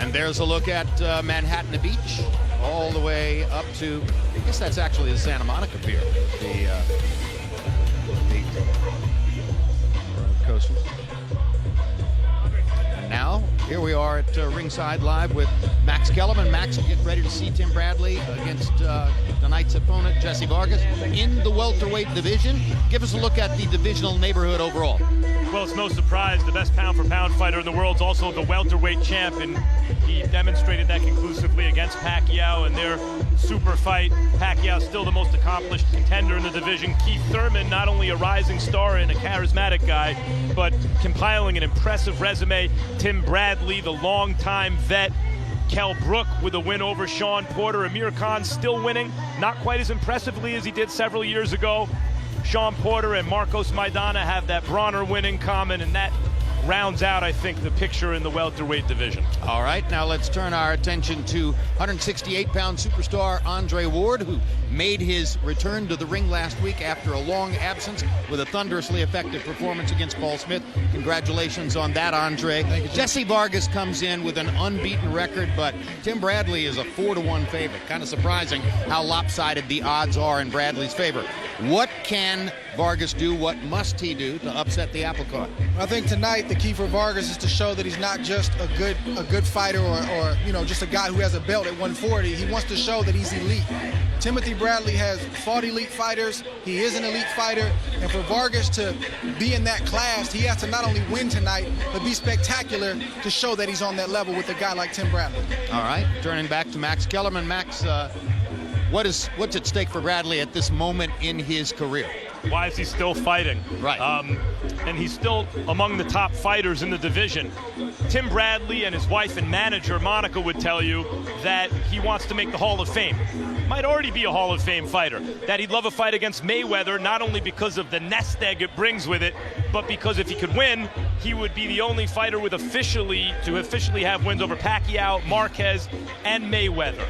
And there's a look at Manhattan Beach, all the way up to, I guess that's actually the Santa Monica Pier, the coasters. And now, here we are at ringside live with Max Kellerman. Max, get ready to see Tim Bradley against tonight's opponent, Jessie Vargas, in the welterweight division. Give us a look at the divisional neighborhood overall. Well, it's no surprise the best pound-for-pound fighter in the world is also the welterweight champ, and he demonstrated that conclusively against Pacquiao in their super fight. Pacquiao still the most accomplished contender in the division. Keith Thurman, not only a rising star and a charismatic guy, but compiling an impressive resume. Tim Bradley, the longtime vet. Kell Brook with a win over Sean Porter. Amir Khan still winning, not quite as impressively as he did several years ago. Sean Porter and Marcos Maidana have that Bronner win in common, and that rounds out, I think, the picture in the welterweight division. All right, now let's turn our attention to 168-pound superstar Andre Ward, who made his return to the ring last week after a long absence with a thunderously effective performance against Paul Smith. Congratulations on that, Andre. Thank you, Jessie Vargas comes in with an unbeaten record, but Tim Bradley is a 4-1 favorite. Kind of surprising how lopsided the odds are in Bradley's favor. What can Vargas do? What must he do to upset the apple cart? I think tonight the key for Vargas is to show that he's not just a good fighter or just a guy who has a belt at 140. He wants to show that he's elite. Timothy Bradley has fought elite fighters. He is an elite fighter, and for Vargas to be in that class, he has to not only win tonight, but be spectacular to show that he's on that level with a guy like Tim Bradley. All right, turning back to Max Kellerman. Max, what's at stake for Bradley at this moment in his career? Why is he still fighting? Right. And he's still among the top fighters in the division. Tim Bradley and his wife and manager, Monica, would tell you that he wants to make the Hall of Fame. Might already be a Hall of Fame fighter. That he'd love a fight against Mayweather, not only because of the nest egg it brings with it, but because if he could win, he would be the only fighter with officially have wins over Pacquiao, Marquez, and Mayweather.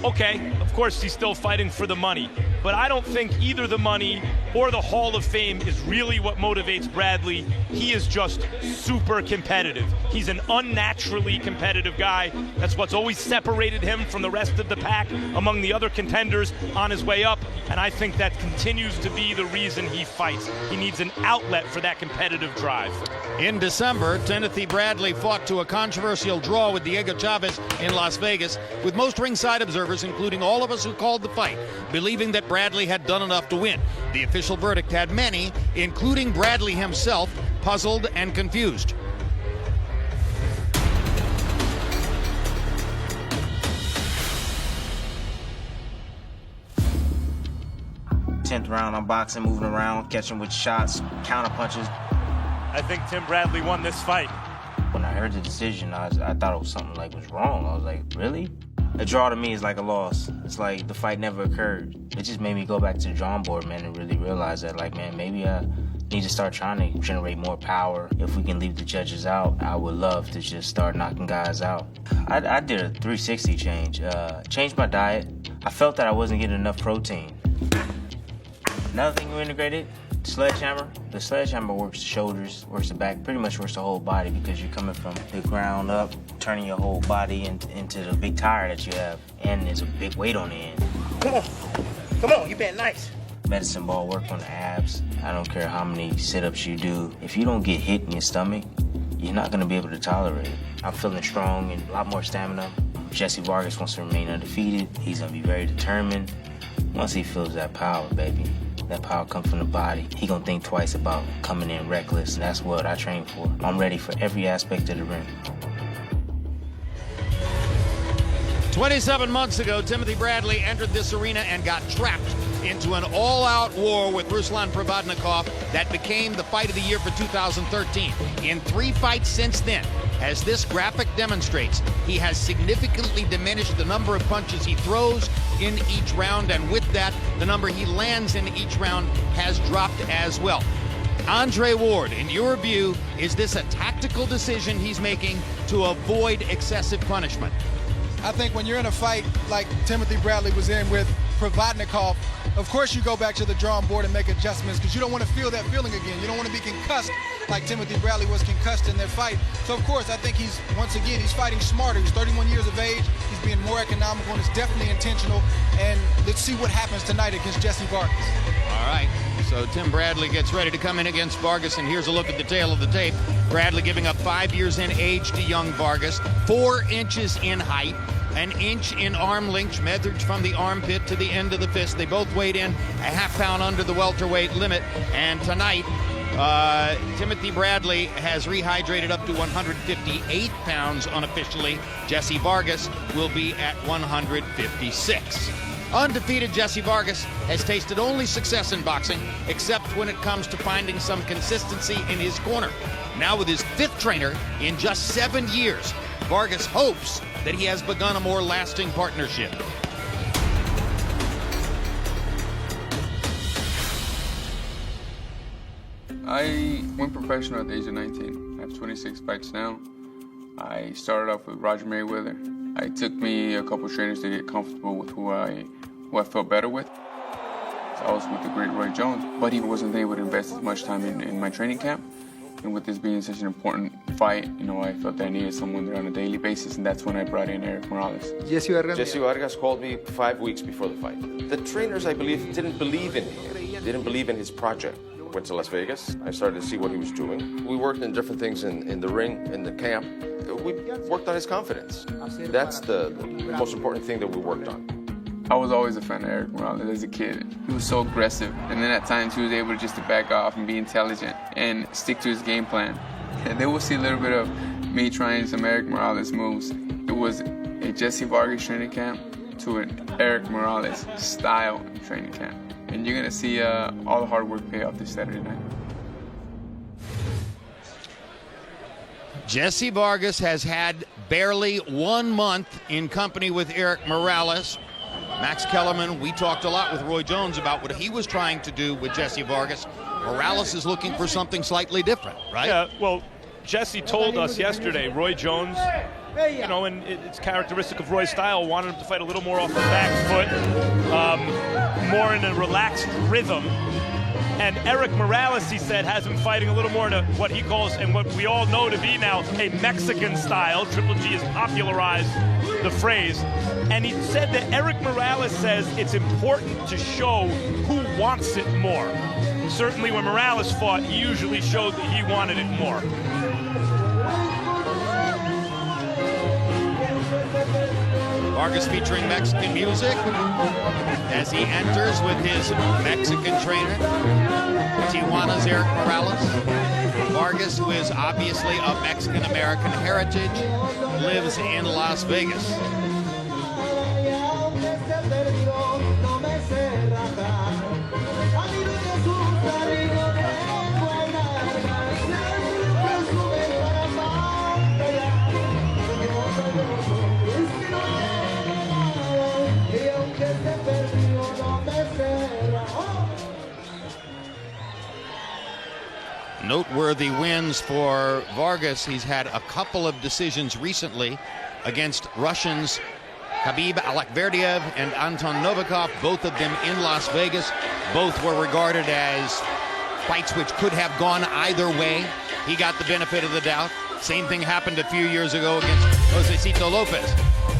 Okay, of course he's still fighting for the money, but I don't think either the money or the Hall of Fame is really what motivates Bradley. He is just super competitive. He's an unnaturally competitive guy. That's what's always separated him from the rest of the pack among the other contenders on his way up, and I think that continues to be the reason he fights. He needs an outlet for that competitive drive. In December, Timothy Bradley fought to a controversial draw with Diego Chavez in Las Vegas, with most ringside observers, including all of us who called the fight, believing that Bradley had done enough to win. The official verdict had many, including Bradley himself, puzzled and confused. Tenth round, I'm boxing, moving around, catching with shots, counter punches. I think Tim Bradley won this fight. When I heard the decision, I thought it was something like was wrong. I was like, really? A draw to me is like a loss. It's like the fight never occurred. It just made me go back to the drawing board, man, and really realize that, like, man, maybe I need to start trying to generate more power. If we can leave the judges out, I would love to just start knocking guys out. I did a 360 change. Changed my diet. I felt that I wasn't getting enough protein. Another thing we integrated, sledgehammer. The sledgehammer works the shoulders, works the back, pretty much works the whole body because you're coming from the ground up, turning your whole body into the big tire that you have, and there's a big weight on the end. Come on, you been nice. Medicine ball work on the abs. I don't care how many sit-ups you do. If you don't get hit in your stomach, you're not gonna be able to tolerate it. I'm feeling strong and a lot more stamina. Jessie Vargas wants to remain undefeated. He's gonna be very determined. Once he feels that power, baby, that power comes from the body. He gonna think twice about coming in reckless, and that's what I train for. I'm ready for every aspect of the ring. 27 months ago, Timothy Bradley entered this arena and got trapped into an all-out war with Ruslan Provodnikov that became the fight of the year for 2013. In 3 fights since then, as this graphic demonstrates, he has significantly diminished the number of punches he throws in each round, and with that, the number he lands in each round has dropped as well. Andre Ward, in your view, is this a tactical decision he's making to avoid excessive punishment? I think when you're in a fight like Timothy Bradley was in with Provodnikov, of course you go back to the drawing board and make adjustments because you don't want to feel that feeling again. You don't want to be concussed like Timothy Bradley was concussed in their fight. So of course I think he's fighting smarter. He's 31 years of age. He's being more economical, and it's definitely intentional. And let's see what happens tonight against Jessie Vargas. All right, so Tim Bradley gets ready to come in against Vargas, and here's a look at the tail of the tape. Bradley giving up 5 years in age to young Vargas, 4 inches in height, an inch in arm length measured from the armpit to the end of the fist. They both weighed in a half pound under the welterweight limit, and tonight Timothy Bradley has rehydrated up to 158 pounds unofficially. Jessie Vargas will be at 156. Undefeated Jessie Vargas has tasted only success in boxing, except when it comes to finding some consistency in his corner. Now with his 5th trainer in just 7 years, Vargas hopes that he has begun a more lasting partnership. I went professional at the age of 19. I have 26 fights now. I started off with Roger Mayweather. It took me a couple trainers to get comfortable with who I felt better with. So I was with the great Roy Jones, but he wasn't able to invest as much time in my training camp. And with this being such an important fight, I felt that I needed someone there on a daily basis, and that's when I brought in Eric Morales. Jessie Vargas called me 5 weeks before the fight. The trainers, I believe, didn't believe in him, didn't believe in his project. Went to Las Vegas. I started to see what he was doing. We worked in different things in the ring, in the camp. We worked on his confidence. That's the most important thing that we worked on. I was always a fan of Eric Morales as a kid. He was so aggressive, and then at times he was able just to back off and be intelligent and stick to his game plan. And they will see a little bit of me trying some Eric Morales moves. It was a Jessie Vargas training camp to an Eric Morales style training camp. And you're gonna see all the hard work pay off this Saturday night. Jessie Vargas has had barely 1 month in company with Eric Morales. Max Kellerman, we talked a lot with Roy Jones about what he was trying to do with Jessie Vargas. Morales is looking for something slightly different, right? Yeah, well, Jessie told us yesterday, Roy Jones, and it's characteristic of Roy's style, wanted him to fight a little more off the back foot, more in a relaxed rhythm. And Eric Morales, he said, has him fighting a little more in what he calls, and what we all know to be now, a Mexican style. Triple G has popularized the phrase. And he said that Eric Morales says it's important to show who wants it more. Certainly when Morales fought, he usually showed that he wanted it more. Vargas featuring Mexican music as he enters with his Mexican trainer, Tijuana's Eric Morales. Vargas, who is obviously of Mexican-American heritage, lives in Las Vegas. Noteworthy wins for Vargas. He's had a couple of decisions recently against Russians Khabib Alekberdiev and Anton Novikov, both of them in Las Vegas. Both were regarded as fights which could have gone either way. He got the benefit of the doubt. Same thing happened a few years ago against Josecito Lopez.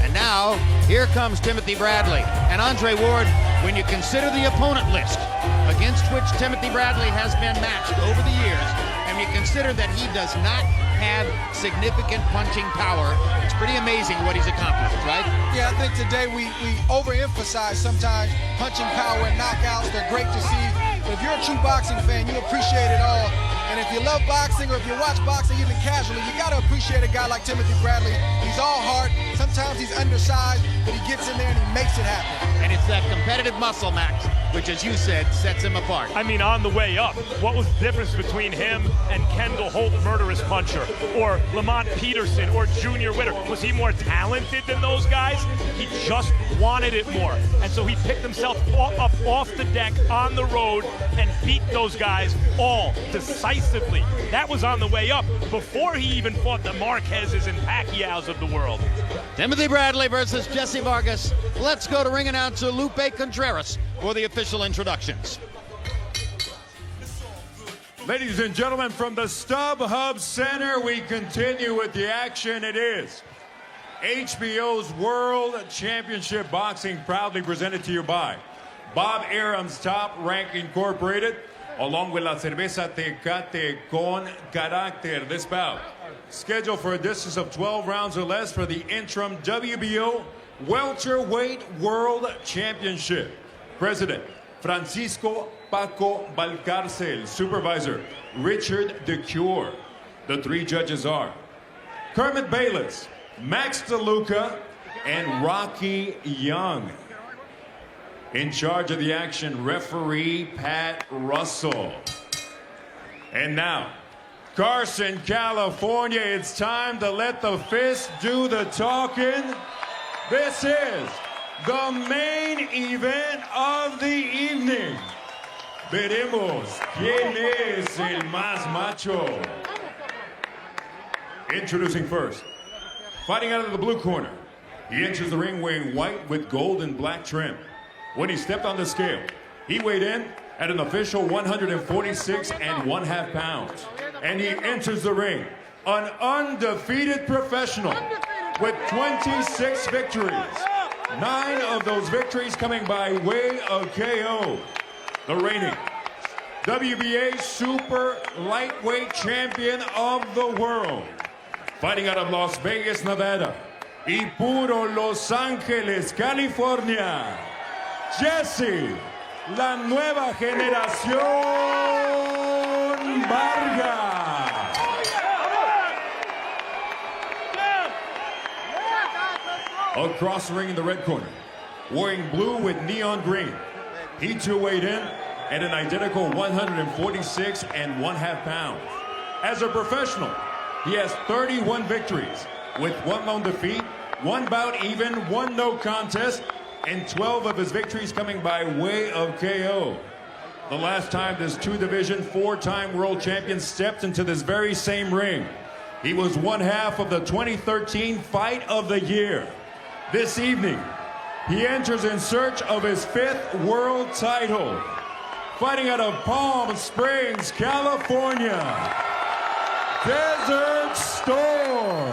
And now, here comes Timothy Bradley. And Andre Ward, when you consider the opponent list against which Timothy Bradley has been matched over the years, and you consider that he does not have significant punching power, it's pretty amazing what he's accomplished, right? Yeah, I think today we overemphasize sometimes punching power and knockouts. They're great to see. But if you're a true boxing fan, you appreciate it all. And if you love boxing, or if you watch boxing even casually, you got to appreciate a guy like Timothy Bradley. He's all heart. Sometimes he's undersized, but he gets in there and he makes it happen. And it's that competitive muscle, Max, which, as you said, sets him apart. I mean, on the way up, what was the difference between him and Kendall Holt, murderous puncher, or Lamont Peterson, or Junior Witter? Was he more talented than those guys? He just wanted it more. And so he picked himself up off the deck on the road and beat those guys all decisively. That was on the way up before he even fought the Marquezes and Pacquiaos of the world. Timothy Bradley versus Jessie Vargas. Let's go to ring announcer Lupe Contreras for the official introductions. Ladies and gentlemen, from the StubHub Center, we continue with the action. It is HBO's World Championship Boxing, proudly presented to you by Bob Arum's Top Rank Incorporated, along with La Cerveza Tecate con Carácter. This bout, scheduled for a distance of 12 rounds or less for the interim WBO Welterweight World Championship. President Francisco Paco Valcárcel. Supervisor Richard DeCure. The three judges are Kermit Bayless, Max DeLuca, and Rocky Young. In charge of the action, referee Pat Russell. And now, Carson, California, it's time to let the fist do the talking. This is the main event of the evening. Veremos quién es el más macho. Introducing first, fighting out of the blue corner. He enters the ring wearing white with gold and black trim. When he stepped on the scale, he weighed in at an official 146 1/2 pounds. And he enters the ring an undefeated professional with 26 victories. 9 of those victories coming by way of KO. The reigning WBA Super Lightweight Champion of the world. Fighting out of Las Vegas, Nevada, y puro Los Angeles, California, Jessie, la nueva generación Vargas. Across the ring in the red corner, wearing blue with neon green, he too weighed in at an identical 146 1/2 pounds. As a professional, he has 31 victories with 1 lone defeat, 1 bout even, 1 no contest, and 12 of his victories coming by way of KO. The last time this 2-division, 4-time world champion stepped into this very same ring, he was 1/2 of the 2013 Fight of the Year. This evening, he enters in search of his 5th world title. Fighting out of Palm Springs, California, Desert Storm,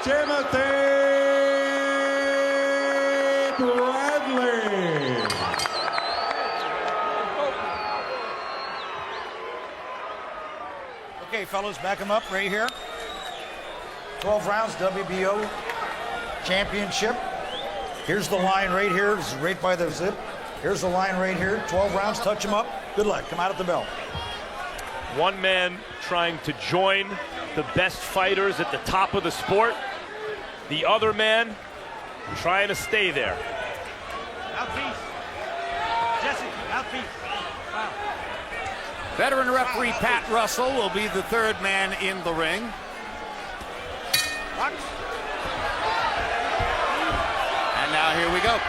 Timothy Bradley. Okay, fellas, back him up right here. 12 rounds, WBO Championship. Here's the line right here. This is right by the zip. Here's the line right here. 12 rounds, touch him up. Good luck. Come out at the bell. One man trying to join the best fighters at the top of the sport. The other man trying to stay there. Mouthpiece. Jessie, mouthpiece. Wow. Veteran referee Pat Russell will be the 3rd man in the ring. Box. And now here we go.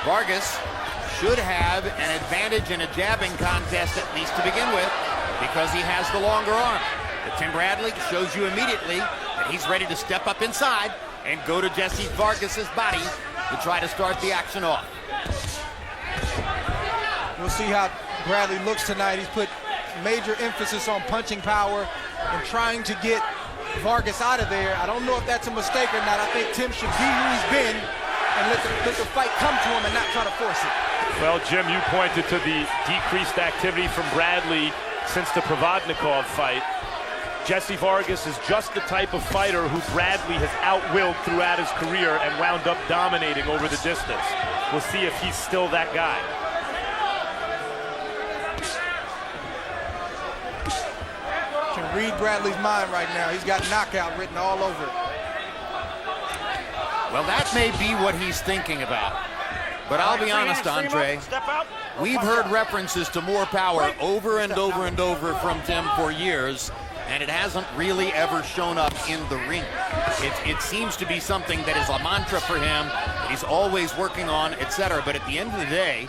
Vargas should have an advantage in a jabbing contest, at least to begin with, because he has the longer arm. But Tim Bradley shows you immediately that he's ready to step up inside and go to Jessie Vargas's body to try to start the action off. We'll see how Bradley looks tonight. He's put major emphasis on punching power and trying to get Vargas out of there. I don't know if that's a mistake or not. I think Tim should be who he's been and let the fight come to him and not try to force it. Well, Jim, you pointed to the decreased activity from Bradley since the Provodnikov fight. Jessie Vargas is just the type of fighter who Bradley has outwilled throughout his career and wound up dominating over the distance. We'll see if he's still that guy. Can read Bradley's mind right now. He's got knockout written all over it. Well, that may be what he's thinking about. But I'll be honest, Andre, we've heard references to more power over and over and over from Tim for years, and it hasn't really ever shown up in the ring. It seems to be something that is a mantra for him, that he's always working on, etc. But at the end of the day,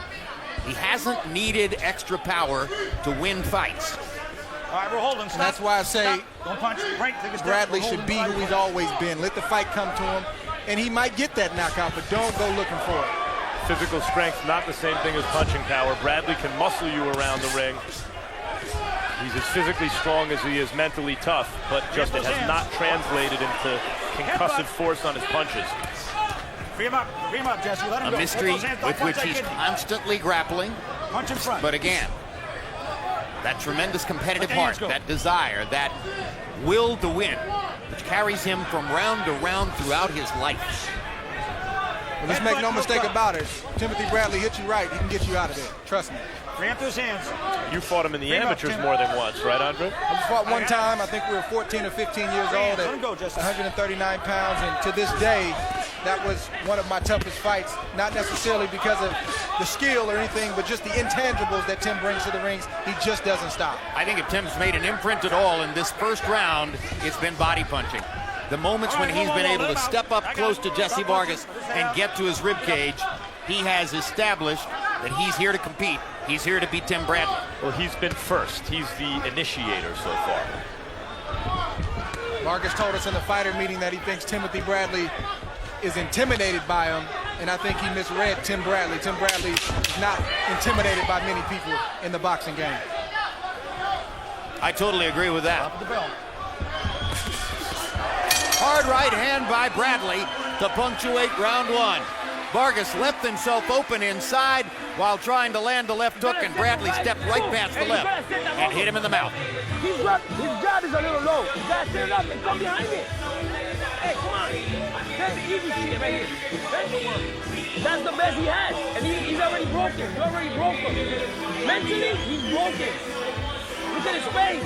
he hasn't needed extra power to win fights. All right, we're holding. And that's why I say don't punch. Right, take a step. Bradley should be who he's always been. Let the fight come to him, and he might get that knockout, but don't go looking for it. Physical strength, not the same thing as punching power. Bradley can muscle you around the ring. He's as physically strong as he is mentally tough, but just it has not translated into concussive force on his punches. Free him up, Jesse. Let him A go. mystery with which he's constantly grappling. Punch in front. But again, that tremendous competitive heart, that desire, that will to win, which carries him from round to round throughout his life. Well, let's make no mistake about it. Timothy Bradley hit you right, he can get you out of there. Trust me. Free up those hands. You fought him in the amateurs more than once, right, Andre? I fought one time. I think we were 14 or 15 years old at 139 pounds, and to this day, that was one of my toughest fights. Not necessarily because of the skill or anything, but just the intangibles that Tim brings to the rings. He just doesn't stop. I think if Tim's made an imprint at all in this first round, it's been body punching. The moments when he's been able to step up close to Jessie Vargas and get to his rib cage, he has established that he's here to compete. He's here to beat Tim Bradley. Well, he's been first. He's the initiator so far. Vargas told us in the fighter meeting that he thinks Timothy Bradley is intimidated by him, and I think he misread Tim Bradley. Tim Bradley is not intimidated by many people in the boxing game. I totally agree with that. Hard right hand by Bradley to punctuate round one. Vargas left himself open inside while trying to land the left hook, and Bradley stepped right past the left and hit him in the mouth. His jab is a little low. You gotta set it up and come behind it. Hey, come on. That's the easy shit right here. That's the best he has. And he's already broken. You already broke him. Mentally, he's broken. Look at his face.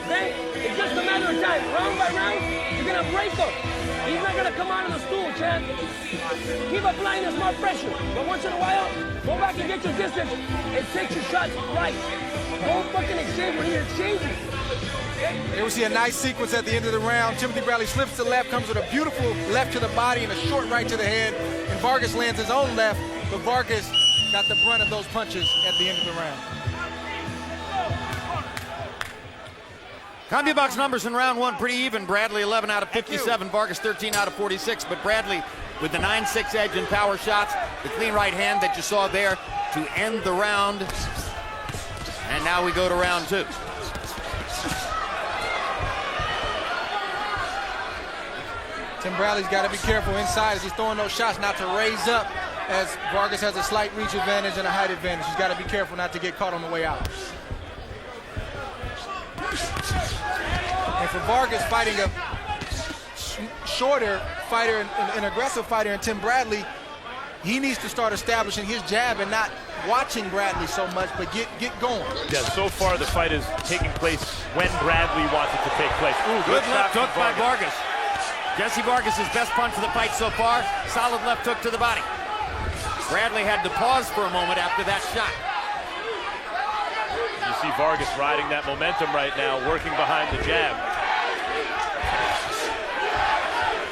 Okay? It's just a matter of time. Round by round, you're gonna break him. He's not gonna come out of the stool, champ. Keep applying the smart pressure. But once in a while, go back and get your distance and take your shots right. Don't fucking exchange when he exchanges. Here we see a nice sequence at the end of the round. Timothy Bradley slips to the left, comes with a beautiful left to the body and a short right to the head. And Vargas lands his own left, but Vargas got the brunt of those punches at the end of the round. CompuBox numbers in round one pretty even. Bradley 11 out of 57, Vargas 13 out of 46, but Bradley with the 9-6 edge and power shots, the clean right hand that you saw there to end the round. And now we go to round two. Tim Bradley's got to be careful inside as he's throwing those shots not to raise up, as Vargas has a slight reach advantage and a height advantage. He's got to be careful not to get caught on the way out. And for Vargas, fighting a shorter fighter, an aggressive fighter in Tim Bradley, he needs to start establishing his jab and not watching Bradley so much, but get going. Yeah, so far the fight is taking place when Bradley wants it to take place. Ooh, Good left hook by Vargas. Jessie Vargas' best punch of the fight so far. Solid left hook to the body. Bradley had to pause for a moment after that shot. You see Vargas riding that momentum right now, working behind the jab.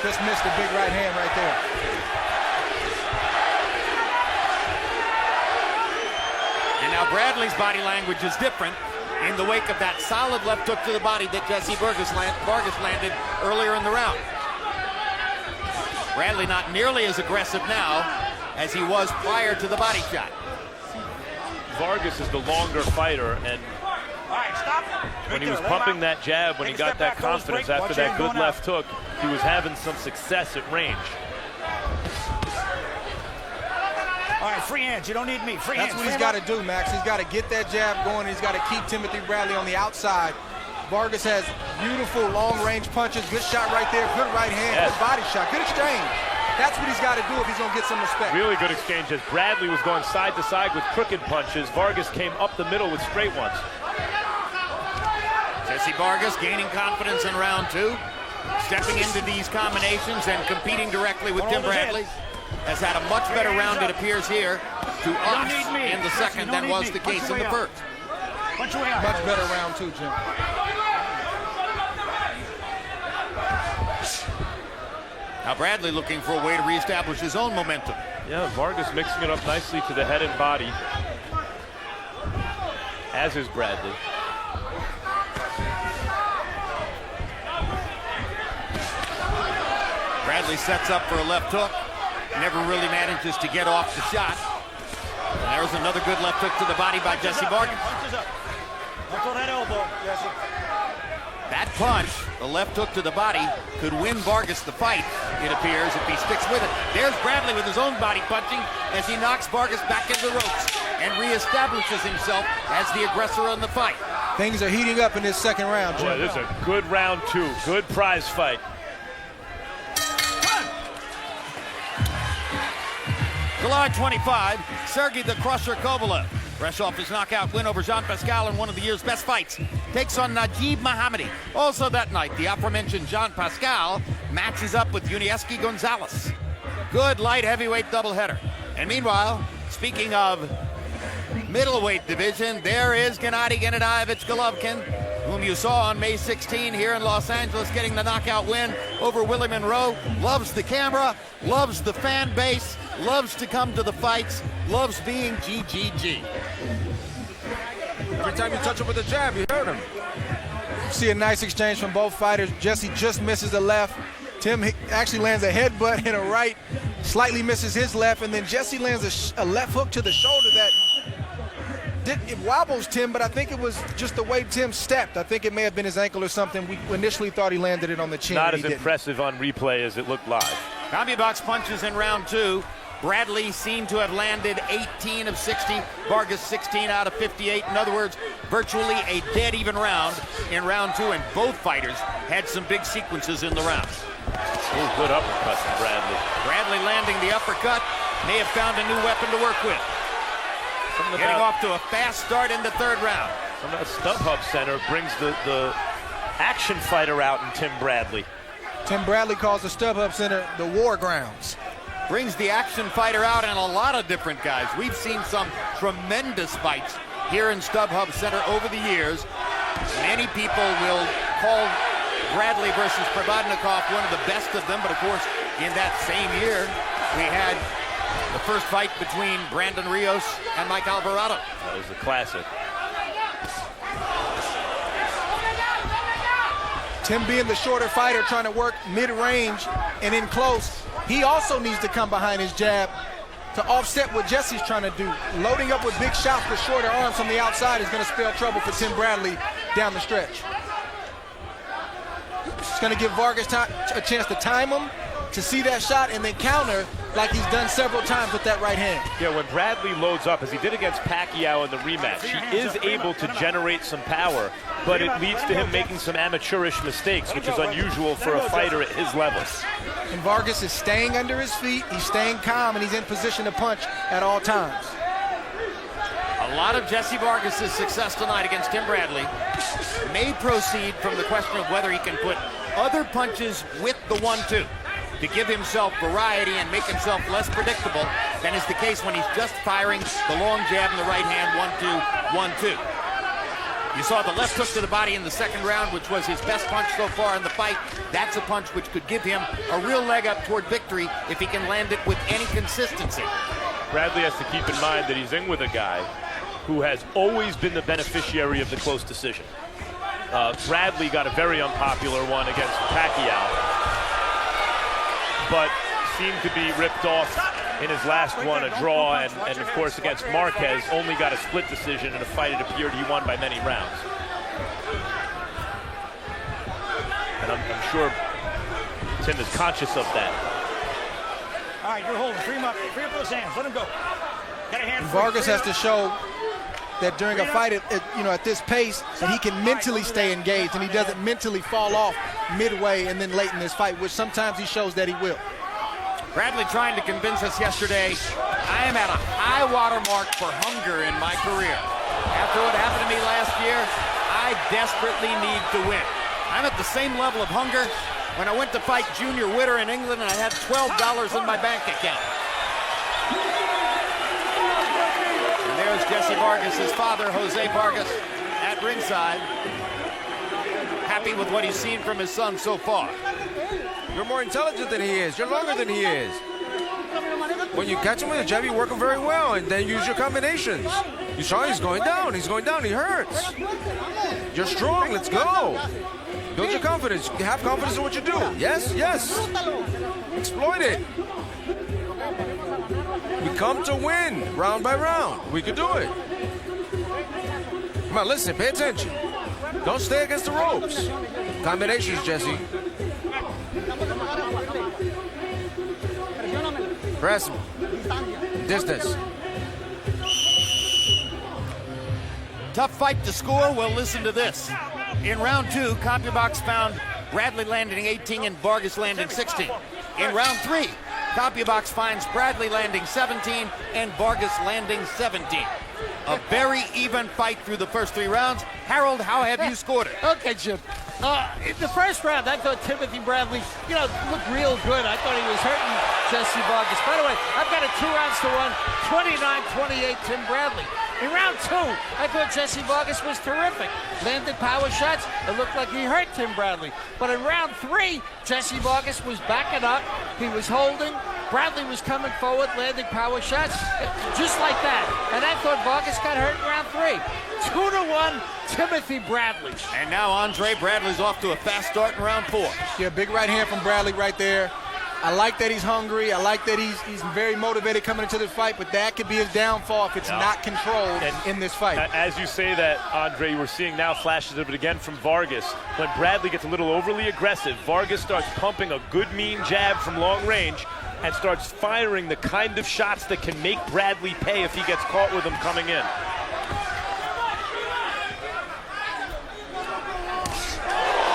Just missed a big right hand right there. And now Bradley's body language is different in the wake of that solid left hook to the body that Jessie Vargas landed earlier in the round. Bradley not nearly as aggressive now as he was prior to the body shot. Vargas is the longer fighter, and when he was pumping that jab, when he got that confidence after that good left hook, he was having some success at range. All right, free hands. You don't need me. Free hands. That's what he's got to do, Max. He's got to get that jab going. He's got to keep Timothy Bradley on the outside. Vargas has beautiful long-range punches. Good shot right there. Good right hand. Good body shot. Good exchange. That's what he's got to do if he's going to get some respect. Really good exchange as Bradley was going side to side with crooked punches. Vargas came up the middle with straight ones. Jessie Vargas gaining confidence in round two, stepping into these combinations and competing directly with Tim Bradley. Has had a much better round, it appears here, to us in the second than was the case in the first. Much better round two, Jim. Now Bradley looking for a way to reestablish his own momentum. Yeah, Vargas mixing it up nicely to the head and body, as is Bradley. Bradley sets up for a left hook. never really manages to get off the shot. And there's another good left hook to the body by Jessie Vargas. Punches up. Don't throw that elbow, Jesse. That punch, the left hook to the body, could win Vargas the fight, it appears, if he sticks with it. There's Bradley with his own body punching as he knocks Vargas back into the ropes and reestablishes himself as the aggressor in the fight. Things are heating up in this second round, Jim. Boy, this is a good round 2. Good prize fight. July 25, Sergey the Crusher Kovalev, fresh off his knockout win over Jean Pascal in one of the year's best fights, takes on Najib Mohammadi. Also that night, the aforementioned Jean Pascal matches up with Yunieski Gonzalez. Good light heavyweight doubleheader. And meanwhile, speaking of middleweight division, there is Gennady Gennadievich Golovkin, whom you saw on May 16 here in Los Angeles, getting the knockout win over Willie Monroe. Loves the camera, loves the fan base, loves to come to the fights, loves being GGG. Every time you touch him with a jab, you hurt him. See a nice exchange from both fighters. Jesse just misses the left. Tim actually lands a headbutt and a right, slightly misses his left, and then Jesse lands a left hook to the shoulder that it wobbles Tim, but I think it was just the way Tim stepped. I think it may have been his ankle or something. We initially thought he landed it on the chin. Not as impressive on replay as it looked live. Combi box punches in round 2. Bradley seemed to have landed 18 of 60, Vargas 16 out of 58. In other words, virtually a dead even round in round 2, and both fighters had some big sequences in the round. Ooh, good uppercut from Bradley. Bradley landing the uppercut, may have found a new weapon to work with. Getting off to a fast start in the third round. From that StubHub Center brings the action fighter out in Tim Bradley. Tim Bradley calls the StubHub Center the war grounds. Brings the action fighter out and a lot of different guys. We've seen some tremendous fights here in StubHub Center over the years. Many people will call Bradley versus Provodnikov one of the best of them, but of course, in that same year, we had the first fight between Brandon Rios and Mike Alvarado. That was a classic. Tim being the shorter fighter, trying to work mid-range and in close, he also needs to come behind his jab to offset what Jesse's trying to do. Loading up with big shots with shorter arms from the outside is going to spell trouble for Tim Bradley down the stretch. It's going to give Vargas a chance to time him, to see that shot, and then counter like he's done several times with that right hand. Yeah, when Bradley loads up, as he did against Pacquiao in the rematch, he is able to generate some power, but it leads to him making some amateurish mistakes, which is unusual for a fighter at his level. And Vargas is staying under his feet, he's staying calm, and he's in position to punch at all times. A lot of Jessie Vargas' success tonight against Tim Bradley may proceed from the question of whether he can put other punches with the 1-2 to give himself variety and make himself less predictable than is the case when he's just firing the long jab in the right hand, 1-2, 1-2. You saw the left hook to the body in the second round, which was his best punch so far in the fight. That's a punch which could give him a real leg up toward victory if he can land it with any consistency. Bradley has to keep in mind that he's in with a guy who has always been the beneficiary of the close decision. Bradley got a very unpopular one against Pacquiao, but seemed to be ripped off in his last one, a draw, and of course against Marquez, only got a split decision in a fight it appeared he won by many rounds. And I'm sure Tim is conscious of that. All right, you're holding. Free him up those hands. Let him go. Got a hand. Vargas has to show that during a fight at this pace that he can mentally stay engaged and he doesn't mentally fall off midway and then late in this fight, which sometimes he shows that he will. Bradley trying to convince us yesterday, I am at a high water mark for hunger in my career. After what happened to me last year, I desperately need to win. I'm at the same level of hunger when I went to fight Junior Witter in England and I had $12 in my bank account. There's Jessie Vargas, his father, Jose Vargas, at ringside. Happy with what he's seen from his son so far. You're more intelligent than he is. You're longer than he is. When you catch him with a jab, you work him very well, and then use your combinations. You saw he's going down. He's going down. He hurts. You're strong. Let's go. Build your confidence. Have confidence in what you do. Yes, yes. Exploit it. We come to win round by round. We could do it. Come on, listen, pay attention. Don't stay against the ropes. Combinations, Jesse. Press. Distance. Tough fight to score. Well, listen to this. In round 2, CompuBox found Bradley landing 18 and Vargas landing 16. In round 3, CompuBox finds Bradley landing 17 and Vargas landing 17. A very even fight through the first 3 rounds. Harold, how have you scored it? Okay, Jim. In the first round, I thought Timothy Bradley, looked real good. I thought he was hurting Jessie Vargas. By the way, I've got it 2 rounds to 1, 29-28, Tim Bradley. In round 2, I thought Jessie Vargas was terrific. Landed power shots. It looked like he hurt Tim Bradley. But in round 3, Jessie Vargas was backing up. He was holding. Bradley was coming forward, landing power shots, just like that. And I thought Vargas got hurt in round 3. 2-1, Timothy Bradley. And now Andre Bradley's off to a fast start in round 4. Yeah, big right hand from Bradley right there. I like that he's hungry. I like that he's very motivated coming into this fight, but that could be his downfall if it's not controlled in this fight. As you say that, Andre, we're seeing now flashes of it again from Vargas. When Bradley gets a little overly aggressive, Vargas starts pumping a good, mean jab from long range and starts firing the kind of shots that can make Bradley pay if he gets caught with them coming in.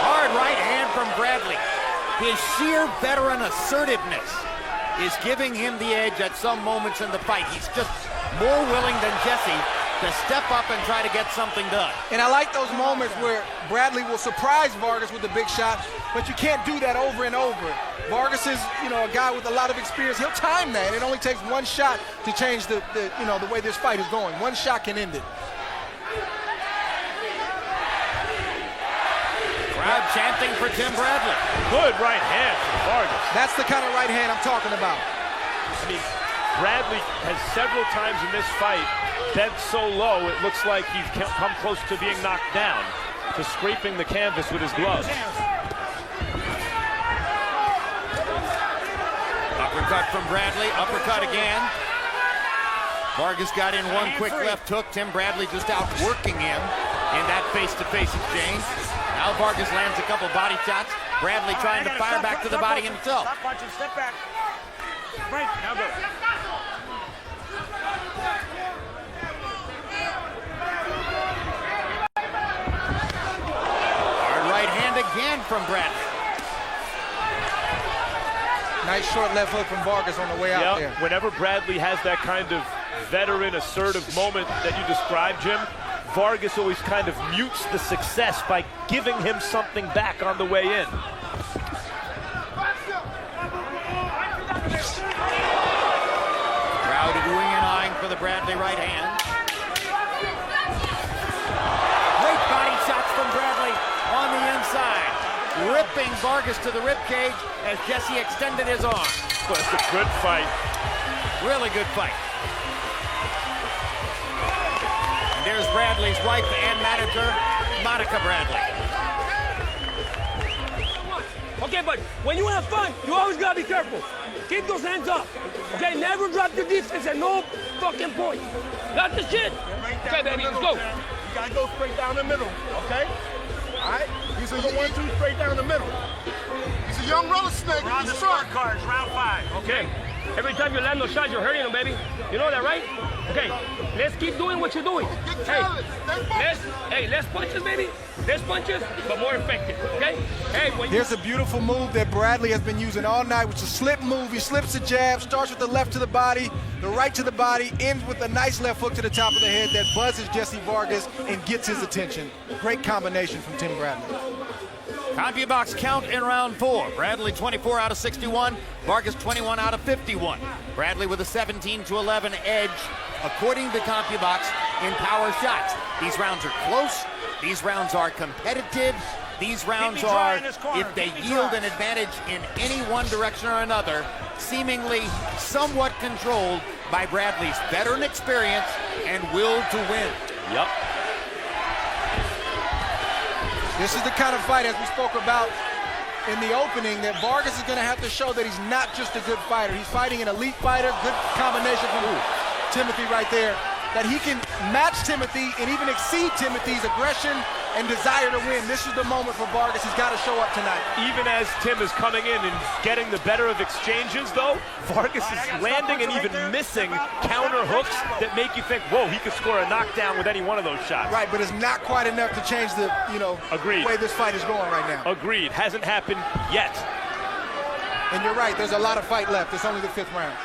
Hard right hand from Bradley. His sheer veteran assertiveness is giving him the edge at some moments in the fight. He's just more willing than Jessie to step up and try to get something done. And I like those moments where Bradley will surprise Vargas with a big shot, but you can't do that over and over. Vargas is, a guy with a lot of experience. He'll time that. It only takes one shot to change the way this fight is going. One shot can end it. Crowd chanting for Tim Bradley. Good right hand from Vargas. That's the kind of right hand I'm talking about. I mean, Bradley has several times in this fight bent so low it looks like he's come close to being knocked down, to scraping the canvas with his gloves. Uppercut from Bradley, uppercut again. Vargas got in one quick left hook. Tim Bradley just outworking him in that face-to-face exchange. Now Vargas lands a couple body shots. Bradley trying to fire back to the body himself. Stop punching, step back. Right, now go. Hard right hand again from Bradley. Nice short left hook from Vargas on the way out there. Whenever Bradley has that kind of veteran assertive moment that you described, Jim, Vargas always kind of mutes the success by giving him something back on the way in. Crowd oohing and eyeing for the Bradley right hand. Great body shots from Bradley on the inside, ripping Vargas to the ribcage as Jessie extended his arm. But it's a good fight. Really good fight. And there's Bradley's wife and manager, Monica Bradley. Okay, but when you have fun, you always gotta be careful. Keep those hands up. Okay, never drop your defense at no fucking point. Got the shit? Okay, baby, let's go. You gotta go straight down the middle, okay? All right? These are your 1-2 straight down the middle. He's a young roller snake. We're on the scorecards, round 5. Okay. Every time you land those shots, you're hurting them, baby. You know that, right? Okay, let's keep doing what you're doing. Less punches, baby. Less punches, but more effective, okay? Here's a beautiful move that Bradley has been using all night, which is a slip move. He slips the jab, starts with the left to the body, the right to the body, ends with a nice left hook to the top of the head that buzzes Jessie Vargas and gets his attention. Great combination from Tim Bradley. CompuBox count in round 4. Bradley 24 out of 61, Vargas 21 out of 51. Bradley with a 17-11 edge, according to CompuBox, in power shots. These rounds are close. These rounds are competitive. These rounds are, if they yield an advantage in any one direction or another, seemingly somewhat controlled by Bradley's veteran experience and will to win. Yep. This is the kind of fight, as we spoke about in the opening that Vargas is going to have to show that he's not just a good fighter. He's fighting an elite fighter, good combination from Timothy right there, that he can match Timothy and even exceed Timothy's aggression and desire to win. This is the moment for Vargas. He's got to show up tonight. Even as Tim is coming in and getting the better of exchanges, though, Vargas is landing and even missing counter hooks that make you think, whoa, he could score a knockdown with any one of those shots. Right, but it's not quite enough to change the, Agreed. way this fight is going right now. Agreed. Hasn't happened yet. And you're right, there's a lot of fight left. It's only the 5th round.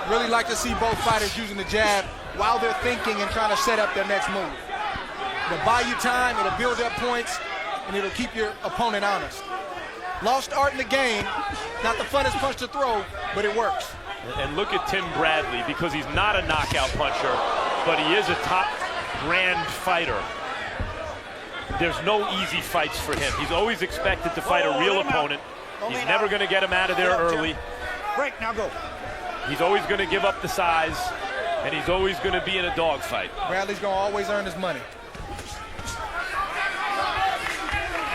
Really like to see both fighters using the jab while they're thinking and trying to set up their next move. It'll buy you time, it'll build up points, and it'll keep your opponent honest. Lost art in the game, not the funnest punch to throw, but it works. And look at Tim Bradley, because he's not a knockout puncher, but he is a top brand fighter. There's no easy fights for him. He's always expected to fight a real opponent. He's never going to get him out of there early. Break, now go. He's always going to give up the size, and he's always going to be in a dogfight. Bradley's going to always earn his money.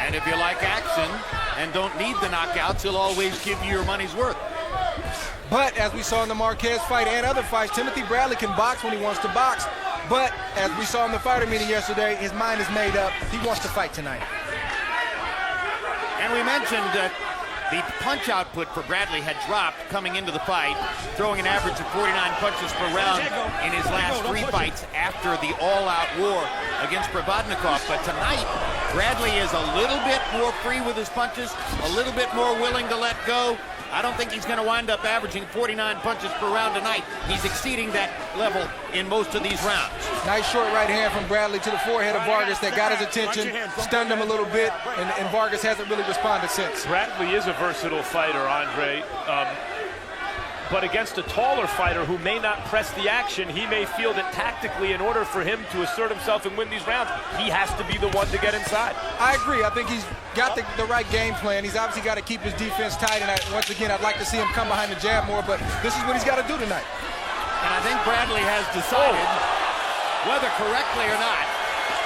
And if you like action and don't need the knockouts, he'll always give you your money's worth. But as we saw in the Marquez fight and other fights, Timothy Bradley can box when he wants to box. But as we saw in the fighter meeting yesterday, his mind is made up. He wants to fight tonight. And we mentioned that the punch output for Bradley had dropped coming into the fight, throwing an average of 49 punches per round in his last 3 fights after the all-out war against Provodnikov. But tonight, Bradley is a little bit more free with his punches, a little bit more willing to let go. I don't think he's going to wind up averaging 49 punches per round tonight. He's exceeding that level in most of these rounds. Nice short right hand from Bradley to the forehead of Vargas that got his attention, stunned him a little bit, and Vargas hasn't really responded since. Bradley is a versatile fighter, Andre. But against a taller fighter who may not press the action, he may feel that tactically, in order for him to assert himself and win these rounds, he has to be the one to get inside. I agree. I think he's got the right game plan. He's obviously got to keep his defense tight, and once again, I'd like to see him come behind the jab more, but this is what he's got to do tonight. And I think Bradley has decided, whether correctly or not,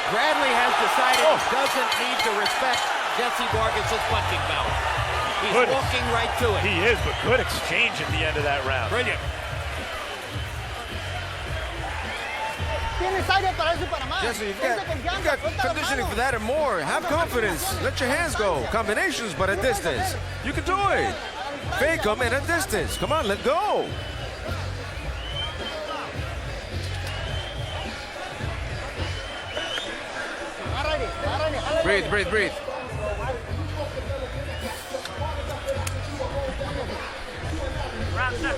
Bradley has decided he doesn't need to respect Jessie Vargas' punching power. He's walking right to it. He is, but good exchange at the end of that round. Brilliant. Jesse, you got conditioning for that and more. Have confidence. Let your hands go. Combinations, but at distance. You can do it. Fake them at a distance. Come on, let go. Breathe, breathe, breathe.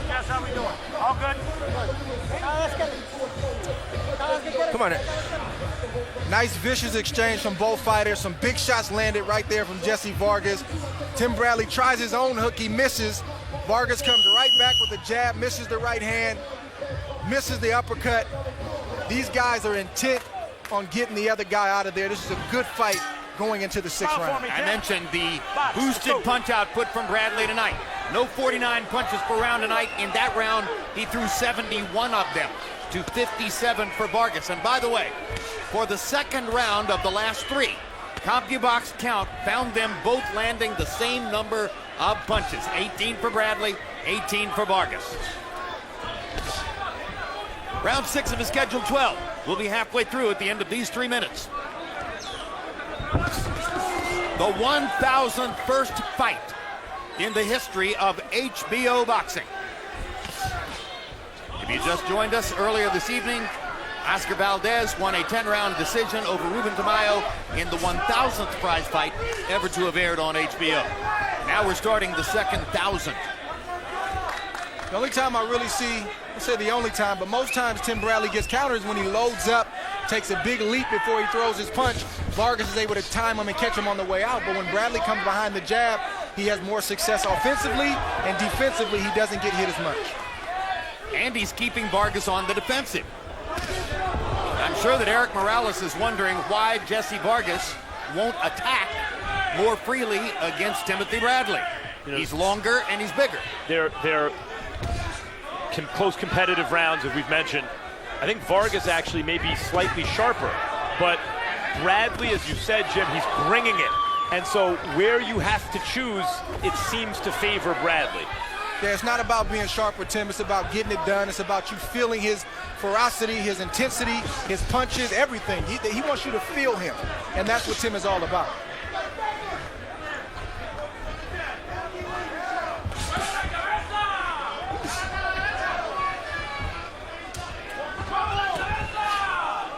Jess, how we doing? All good? Come on. Nice vicious exchange from both fighters. Some big shots landed right there from Jessie Vargas. Tim Bradley tries his own hook. He misses. Vargas comes right back with a jab, misses the right hand, misses the uppercut. These guys are intent on getting the other guy out of there. This is a good fight going into the 6th round. I mentioned the boosted punch output from Bradley tonight. No 49 punches per round tonight. In that round, he threw 71 of them to 57 for Vargas. And by the way, for the 2nd round of the last 3, CompuBox Count found them both landing the same number of punches. 18 for Bradley, 18 for Vargas. Round 6 of the scheduled 12. We'll be halfway through at the end of these 3 minutes. The 1,001st fight in the history of HBO boxing. If you just joined us earlier this evening, Oscar Valdez won a 10-round decision over Ruben Tamayo in the 1,000th prize fight ever to have aired on HBO. Now we're starting the second 1,000. The only time I really see, I'll say the only time, but most times Tim Bradley gets counters when he loads up, takes a big leap before he throws his punch. Vargas is able to time him and catch him on the way out, but when Bradley comes behind the jab, he has more success offensively, and defensively he doesn't get hit as much. And he's keeping Vargas on the defensive. I'm sure that Eric Morales is wondering why Jessie Vargas won't attack more freely against Timothy Bradley. He's longer and he's bigger. They're close competitive rounds, as we've mentioned. I think Vargas actually may be slightly sharper, but Bradley, as you said, Jim, he's bringing it. And so where you have to choose, it seems to favor Bradley. Yeah, it's not about being sharp with Tim. It's about getting it done. It's about you feeling his ferocity, his intensity, his punches, everything. He wants you to feel him, and that's what Tim is all about.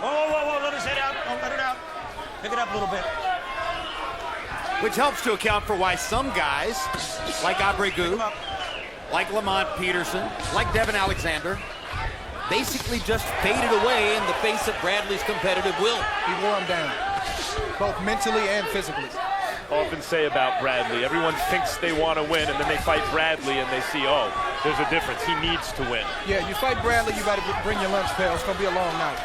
Whoa, let his head out. Don't let it out. Pick it up a little bit. Which helps to account for why some guys, like Abregu, like Lamont Peterson, like Devin Alexander, basically just faded away in the face of Bradley's competitive will. He wore him down, both mentally and physically. Often say about Bradley, everyone thinks they want to win, and then they fight Bradley and they see, oh, there's a difference. He needs to win. Yeah, you fight Bradley, you got to bring your lunch pail. It's going to be a long night.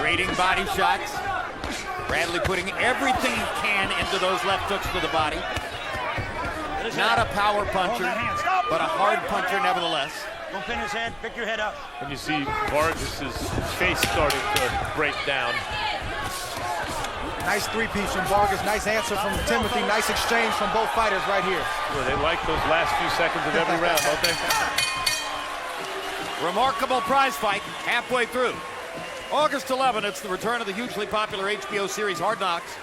Trading body shots. Bradley putting everything he can into those left hooks to the body. Not a power puncher, but a hard puncher nevertheless. Don't pin his head. Pick your head up. And you see Vargas's face starting to break down. Nice three-piece from Vargas. Nice answer from Timothy. Nice exchange from both fighters right here. Well, they like those last few seconds of every round, don't they? Remarkable prize fight halfway through. August 11th, it's the return of the hugely popular HBO series Hard Knocks.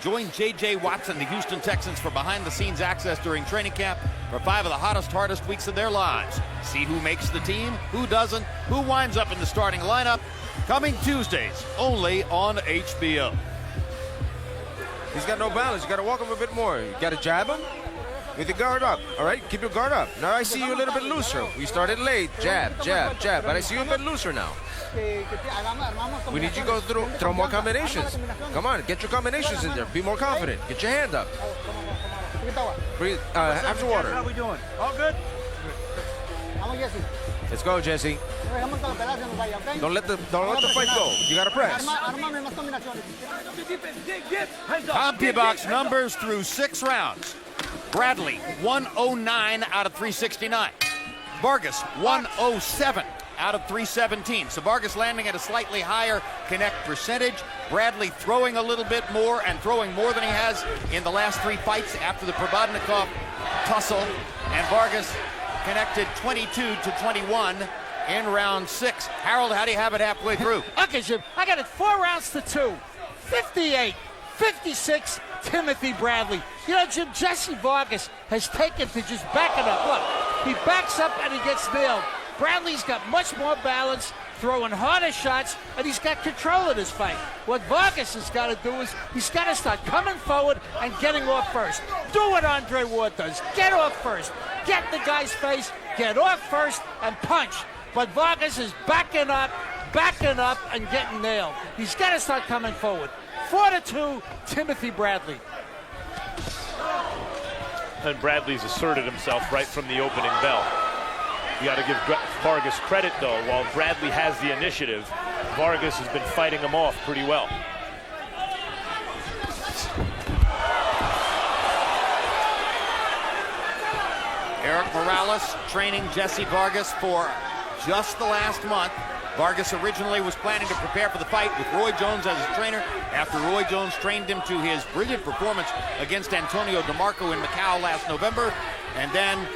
Join J.J. Watts and the Houston Texans for behind-the-scenes access during training camp for 5 of the hottest, hardest weeks of their lives. See who makes the team, who doesn't, who winds up in the starting lineup. Coming Tuesdays, only on HBO. He's got no balance. You got to walk him a bit more. You got to jab him with your guard up. All right, keep your guard up. Now I see you a little bit looser. We started late. Jab, jab, jab. But I see you a bit looser now. We need you to go throw more combinations. Come on, get your combinations in there. Be more confident. Get your hand up. Breathe. Have some water. How are we doing? All good? Let's go, Jesse. Don't let the fight go. You gotta press. CompuBox numbers through 6 rounds. Bradley, 109 out of 369. Vargas, 107 out of 317. So Vargas landing at a slightly higher connect percentage. Bradley throwing a little bit more and throwing more than he has in the last 3 fights after the Probodnikov tussle. And Vargas connected 22-21 in round 6. Harold, how do you have it halfway through? Okay, Jim, I got it 4 rounds to 2. 58-56, Timothy Bradley. You know, Jim, Jessie Vargas has taken to just backing up. Look, he backs up and he gets nailed. Bradley's got much more balance, throwing harder shots, and he's got control of this fight. What Vargas has got to do is he's got to start coming forward and getting off first. Do what Andre Ward does. Get off first. Get the guy's face, get off first, and punch. But Vargas is backing up, and getting nailed. He's got to start coming forward. 4-2, Timothy Bradley. And Bradley's asserted himself right from the opening bell. You got to give Vargas credit, though. While Bradley has the initiative, Vargas has been fighting him off pretty well. Eric Morales training Jessie Vargas for just the last month. Vargas originally was planning to prepare for the fight with Roy Jones as his trainer after Roy Jones trained him to his brilliant performance against Antonio DeMarco in Macau last November. And then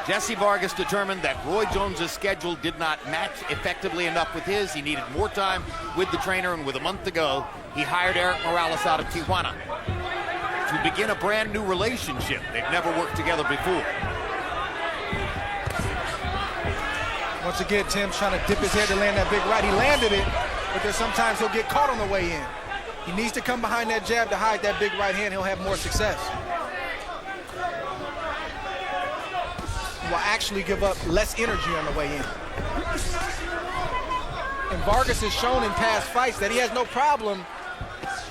Jessie Vargas determined that Roy Jones's schedule did not match effectively enough with his. He needed more time with the trainer, and with a month to go, he hired Eric Morales out of Tijuana to begin a brand new relationship. They've never worked together before. Once again, Tim's trying to dip his head to land that big right. He landed it, but there's sometimes he'll get caught on the way in. He needs to come behind that jab to hide that big right hand. He'll have more success. He will actually give up less energy on the way in. And Vargas has shown in past fights that he has no problem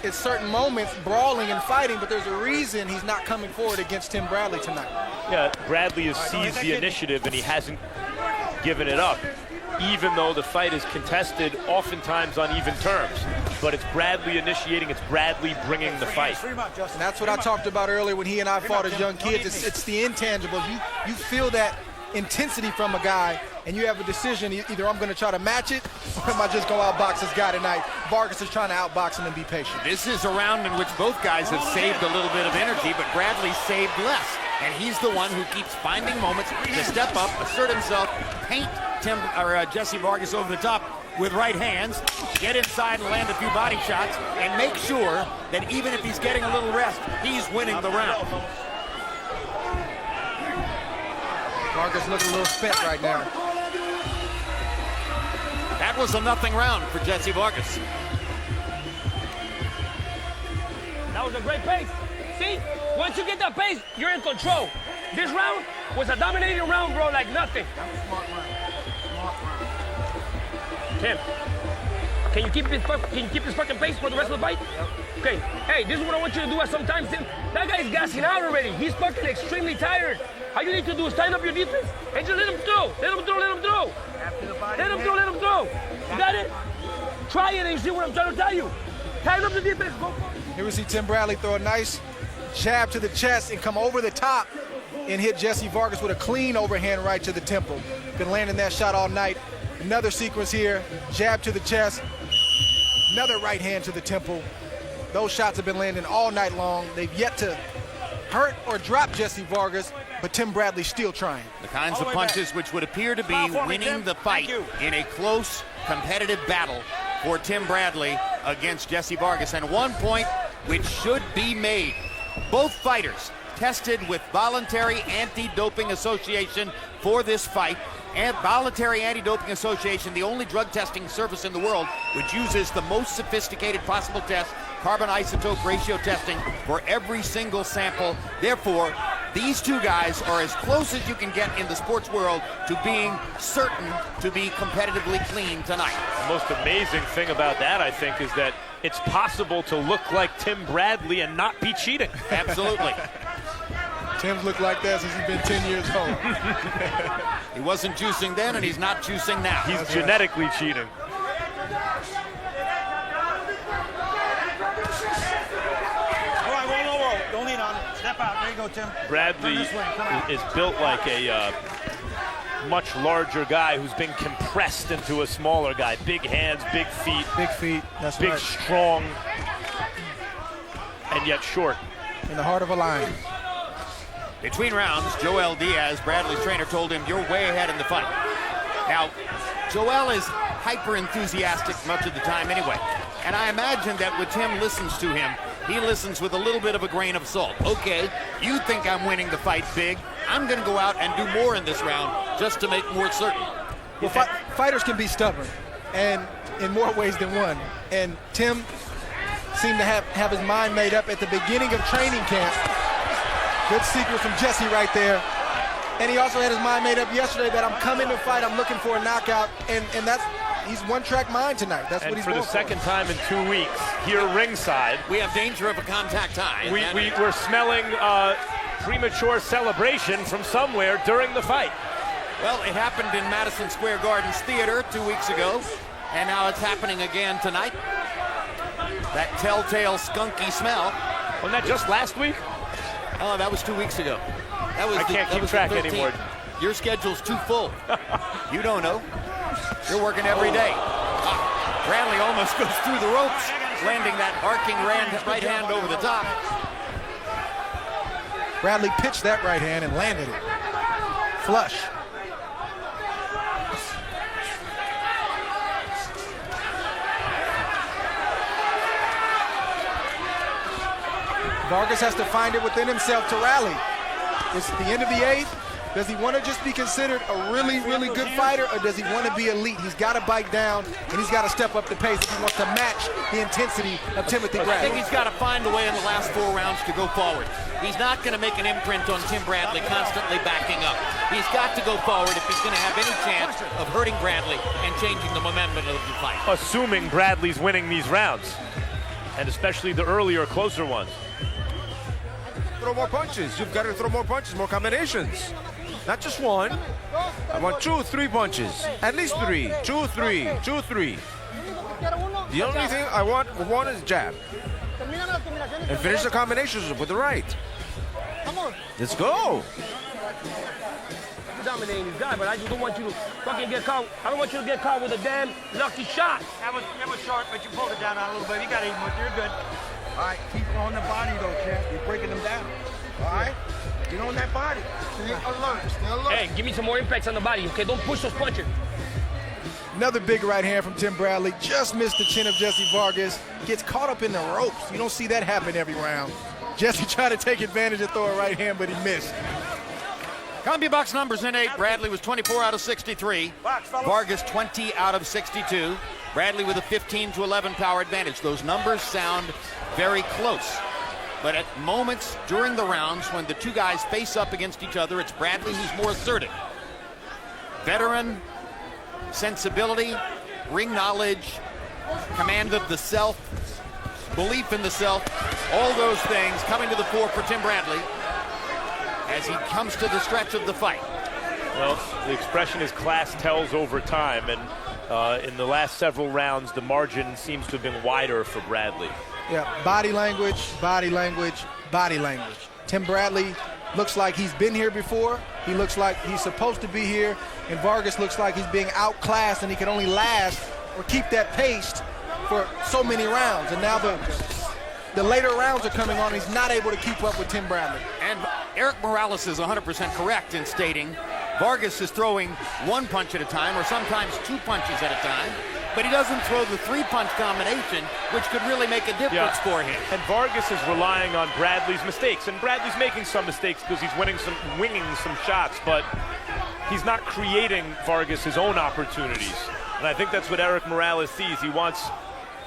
at certain moments brawling and fighting, but there's a reason he's not coming forward against Tim Bradley tonight. Yeah, Bradley has seized the initiative and he hasn't given it up, even though the fight is contested oftentimes on even terms. but it's Bradley initiating, it's Bradley bringing the fight. And that's what I talked about earlier when he and I fought as young kids. It's the intangibles. You feel that intensity from a guy, and you have a decision. Either I'm going to try to match it, or am I just going to outbox this guy tonight? Vargas is trying to outbox him and be patient. This is a round in which both guys have saved a little bit of energy, but Bradley saved less. And he's the one who keeps finding moments to step up, assert himself, paint Jessie Vargas over the top with right hands, get inside and land a few body shots, and make sure that even if he's getting a little rest, he's winning the round. Vargas looking a little spent right now. That was a nothing round for Jessie Vargas. That was a great pace. See, once you get that pace, you're in control. This round was a dominating round, bro, like nothing. That was a smart round. Tim, can you keep this fucking pace for the rest of the fight? Yep. Okay, hey, this is what I want you to do at some time, Tim. That guy's gassing out already. He's fucking extremely tired. All you need to do is tighten up your defense and just let him throw. Let him throw, let him throw. Let him throw, let him throw. You got it? Try it and you see what I'm trying to tell you. Tighten up the defense, go. Here we see Tim Bradley throw a nice jab to the chest and come over the top and hit Jessie Vargas with a clean overhand right to the temple. Been landing that shot all night. Another sequence here, jab to the chest, another right hand to the temple. Those shots have been landing all night long. They've yet to hurt or drop Jessie Vargas, but Tim Bradley's still trying. The kinds of punches which would appear to be winning the fight in a close, competitive battle for Tim Bradley against Jessie Vargas. And one point which should be made. Both fighters tested with Voluntary Anti-Doping Association for this fight. And Voluntary Anti-Doping Association, the only drug testing service in the world which uses the most sophisticated possible test, carbon isotope ratio testing, for every single sample. Therefore, these two guys are as close as you can get in the sports world to being certain to be competitively clean tonight. The most amazing thing about that, I think, is that it's possible to look like Tim Bradley and not be cheating. Absolutely. Tim's looked like that since he's been 10 years old. He wasn't juicing then, and he's not juicing now. He's genetically cheating. All right, whoa. Don't lean on it. Step out. There you go, Tim. Bradley is built like a much larger guy who's been compressed into a smaller guy. Big hands, big feet. Big feet, that's big, right. strong, and yet short. In the heart of a lion. Between rounds, Joel Diaz, Bradley's trainer, told him, "You're way ahead in the fight." Now, Joel is hyper-enthusiastic much of the time anyway. And I imagine that when Tim listens to him, he listens with a little bit of a grain of salt. Okay, you think I'm winning the fight big. I'm going to go out and do more in this round just to make more certain. Well, fighters can be stubborn, and in more ways than one. And Tim seemed to have his mind made up at the beginning of training camp. Good secret from Jessie right there. And he also had his mind made up yesterday that I'm coming to fight, I'm looking for a knockout, and that's, he's one-track mind tonight. That's what he's going for. And for the second time in 2 weeks, here ringside, we have danger of a contact tie. We're smelling premature celebration from somewhere during the fight. Well, it happened in Madison Square Garden's theater 2 weeks ago, and now it's happening again tonight. That telltale skunky smell. Wasn't that just last week? Oh, that was 2 weeks ago. That was I can't keep track anymore. Your schedule's too full. You don't know. You're working every day. Bradley almost goes through the ropes, landing that arcing right hand over the top. Bradley pitched that right hand and landed it. Flush. Vargas has to find it within himself to rally. It's the end of the eighth. Does he want to just be considered a really, really good fighter, or does he want to be elite? He's got to bite down, and he's got to step up the pace if he wants to match the intensity of Timothy Bradley. I think he's got to find a way in the last 4 rounds to go forward. He's not going to make an imprint on Tim Bradley constantly backing up. He's got to go forward if he's going to have any chance of hurting Bradley and changing the momentum of the fight. Assuming Bradley's winning these rounds, and especially the earlier, closer ones. Throw more punches. You've got to throw more punches, more combinations. Not just one. I want 2, 3 punches. At least 3. 2, 3. 2, 3. The only thing I want is jab. And finish the combinations with the right. Let's go. Dominating this guy, but I just don't want you to fucking get caught. I don't want you to get caught with a damn lucky shot. That was short, but you pulled it down on a little bit. You got even with it. You're good. All right, keep on the body though, champ. You're breaking them down. All right? Get on that body. Stay alert. Stay alert. Hey, give me some more impacts on the body, okay? Don't push those punches. Another big right hand from Tim Bradley. Just missed the chin of Jessie Vargas. Gets caught up in the ropes. You don't see that happen every round. Jessie tried to take advantage and throw a right hand, but he missed. CompuBox numbers in 8. Bradley was 24 out of 63. Vargas 20 out of 62. Bradley with a 15-11 power advantage. Those numbers sound very close. But at moments during the rounds when the two guys face up against each other, it's Bradley who's more assertive. Veteran, sensibility, ring knowledge, command of the self, belief in the self, all those things coming to the fore for Tim Bradley as he comes to the stretch of the fight. Well, the expression is class tells over time, and in the last several rounds, the margin seems to have been wider for Bradley. Yeah, body language, body language, body language. Tim Bradley looks like he's been here before. He looks like he's supposed to be here. And Vargas looks like he's being outclassed and he can only last or keep that pace for so many rounds. And now the later rounds are coming on. He's not able to keep up with Tim Bradley. And Eric Morales is 100% correct in stating Vargas is throwing one punch at a time or sometimes two punches at a time, but he doesn't throw the three-punch combination, which could really make a difference for him. And Vargas is relying on Bradley's mistakes, and Bradley's making some mistakes because he's winging some shots, but he's not creating Vargas his own opportunities. And I think that's what Eric Morales sees. He wants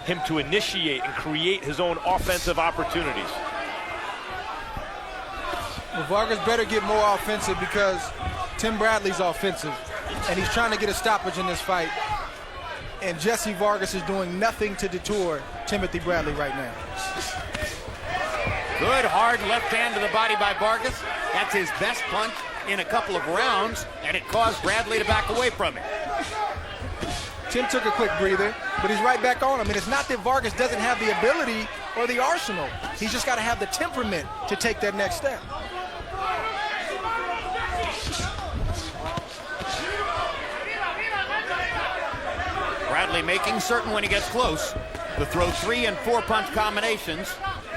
him to initiate and create his own offensive opportunities. Well, Vargas better get more offensive because Tim Bradley's offensive, and he's trying to get a stoppage in this fight. And Jessie Vargas is doing nothing to detour Timothy Bradley right now. Good hard left hand to the body by Vargas. That's his best punch in a couple of rounds, and it caused Bradley to back away from it. Tim took a quick breather, but he's right back on him. And it's not that Vargas doesn't have the ability or the arsenal. He's just got to have the temperament to take that next step. Bradley making certain when he gets close to throw 3- and 4-punch combinations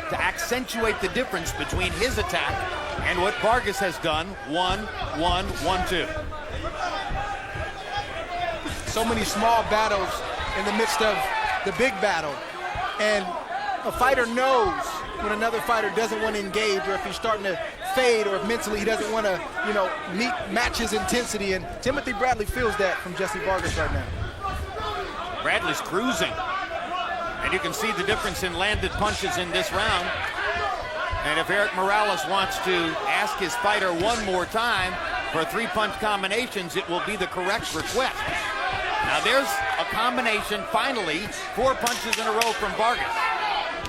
to accentuate the difference between his attack and what Vargas has done. 1-1, 1-2. So many small battles in the midst of the big battle. And a fighter knows when another fighter doesn't want to engage, or if he's starting to fade, or if mentally he doesn't want to, match his intensity. And Timothy Bradley feels that from Jessie Vargas right now. Bradley's cruising, and you can see the difference in landed punches in this round. And if Eric Morales wants to ask his fighter one more time for 3-punch combinations, it will be the correct request. Now there's a combination, finally, 4 punches in a row from Vargas.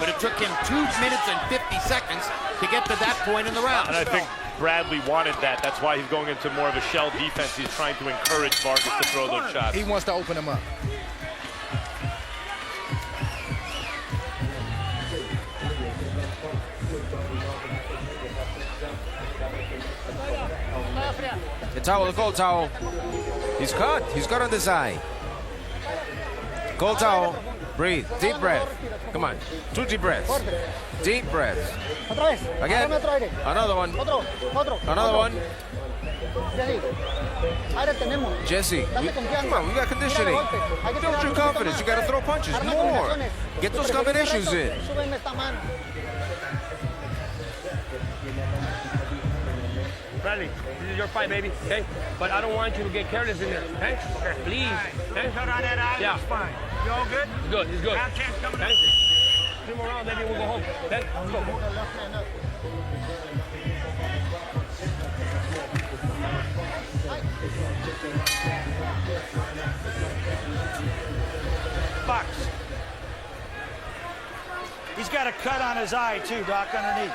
But it took him 2 minutes and 50 seconds to get to that point in the round. And I think Bradley wanted that. That's why he's going into more of a shell defense. He's trying to encourage Vargas to throw those shots. He wants to open him up. The towel, the gold towel. He's cut. He's cut on the side. Gold towel. Breathe. Deep breath. Come on. 2 deep breaths. Deep breaths. Again. Another one. Another one. Jessie, come on, we got conditioning. Build your confidence. You got to throw punches more. Get those combinations in. Bradley, this is your fight, baby, okay? But I don't want you to get careless in there, okay? Please, okay? Cut on that eye, Yeah. it's fine. You all good? He's good, he's good. Now champ's coming Okay? up. 2 more rounds, maybe we'll go home, okay? Let's go. Box. He's got a cut on his eye, too, Doc, underneath.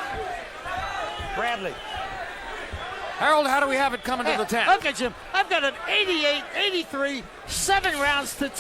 Bradley. Harold, how do we have it coming to the 10th? Look at Jim. I've got an 88-83, 7 rounds to 2.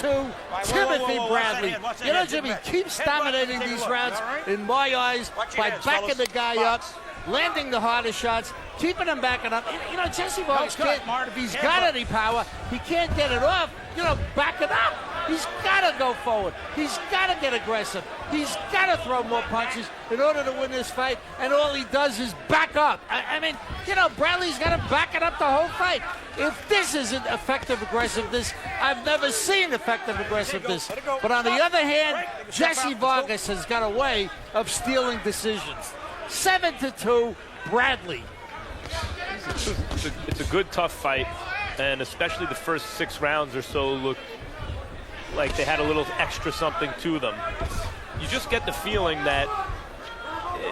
Timothy Bradley. You know, Jimmy keeps dominating these rounds, in my eyes, by backing the guy up, landing the hardest shots, keeping him backing up. You know, Jessie Vargas can't, if he's got any power, he can't get it off. You know, back it up. He's got to go forward. He's got to get aggressive. He's got to throw more punches in order to win this fight, and all he does is back up. I mean, you know, Bradley's got to back it up the whole fight. If this isn't effective aggressiveness, I've never seen effective aggressiveness. But on the other hand, Jessie Vargas has got a way of stealing decisions. 7-2, Bradley. It's a good, tough fight, and especially the first 6 rounds or so looked like they had a little extra something to them. You just get the feeling that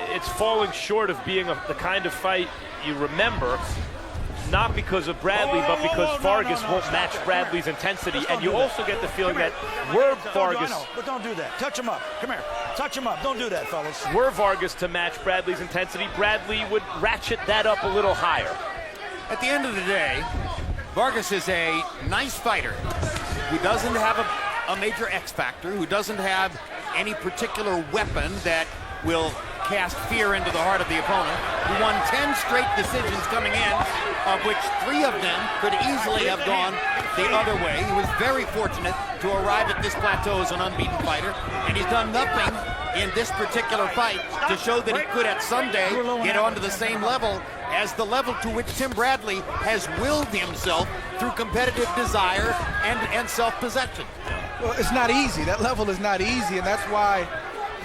it's falling short of being the kind of fight you remember, not because of Bradley, but because Vargas won't match Bradley's intensity. And you also get the feeling that were Vargas... But don't do that. Touch him up. Come here. Touch him up. Don't do that, fellas. Were Vargas to match Bradley's intensity, Bradley would ratchet that up a little higher. At the end of the day, Vargas is a nice fighter who doesn't have a major X factor, who doesn't have any particular weapon that will cast fear into the heart of the opponent. He won 10 straight decisions coming in, of which 3 of them could easily have gone the other way. He was very fortunate to arrive at this plateau as an unbeaten fighter, and he's done nothing in this particular fight to show that he could at someday get onto the same level as the level to which Tim Bradley has willed himself through competitive desire and self-possession. Well, it's not easy. That level is not easy, and that's why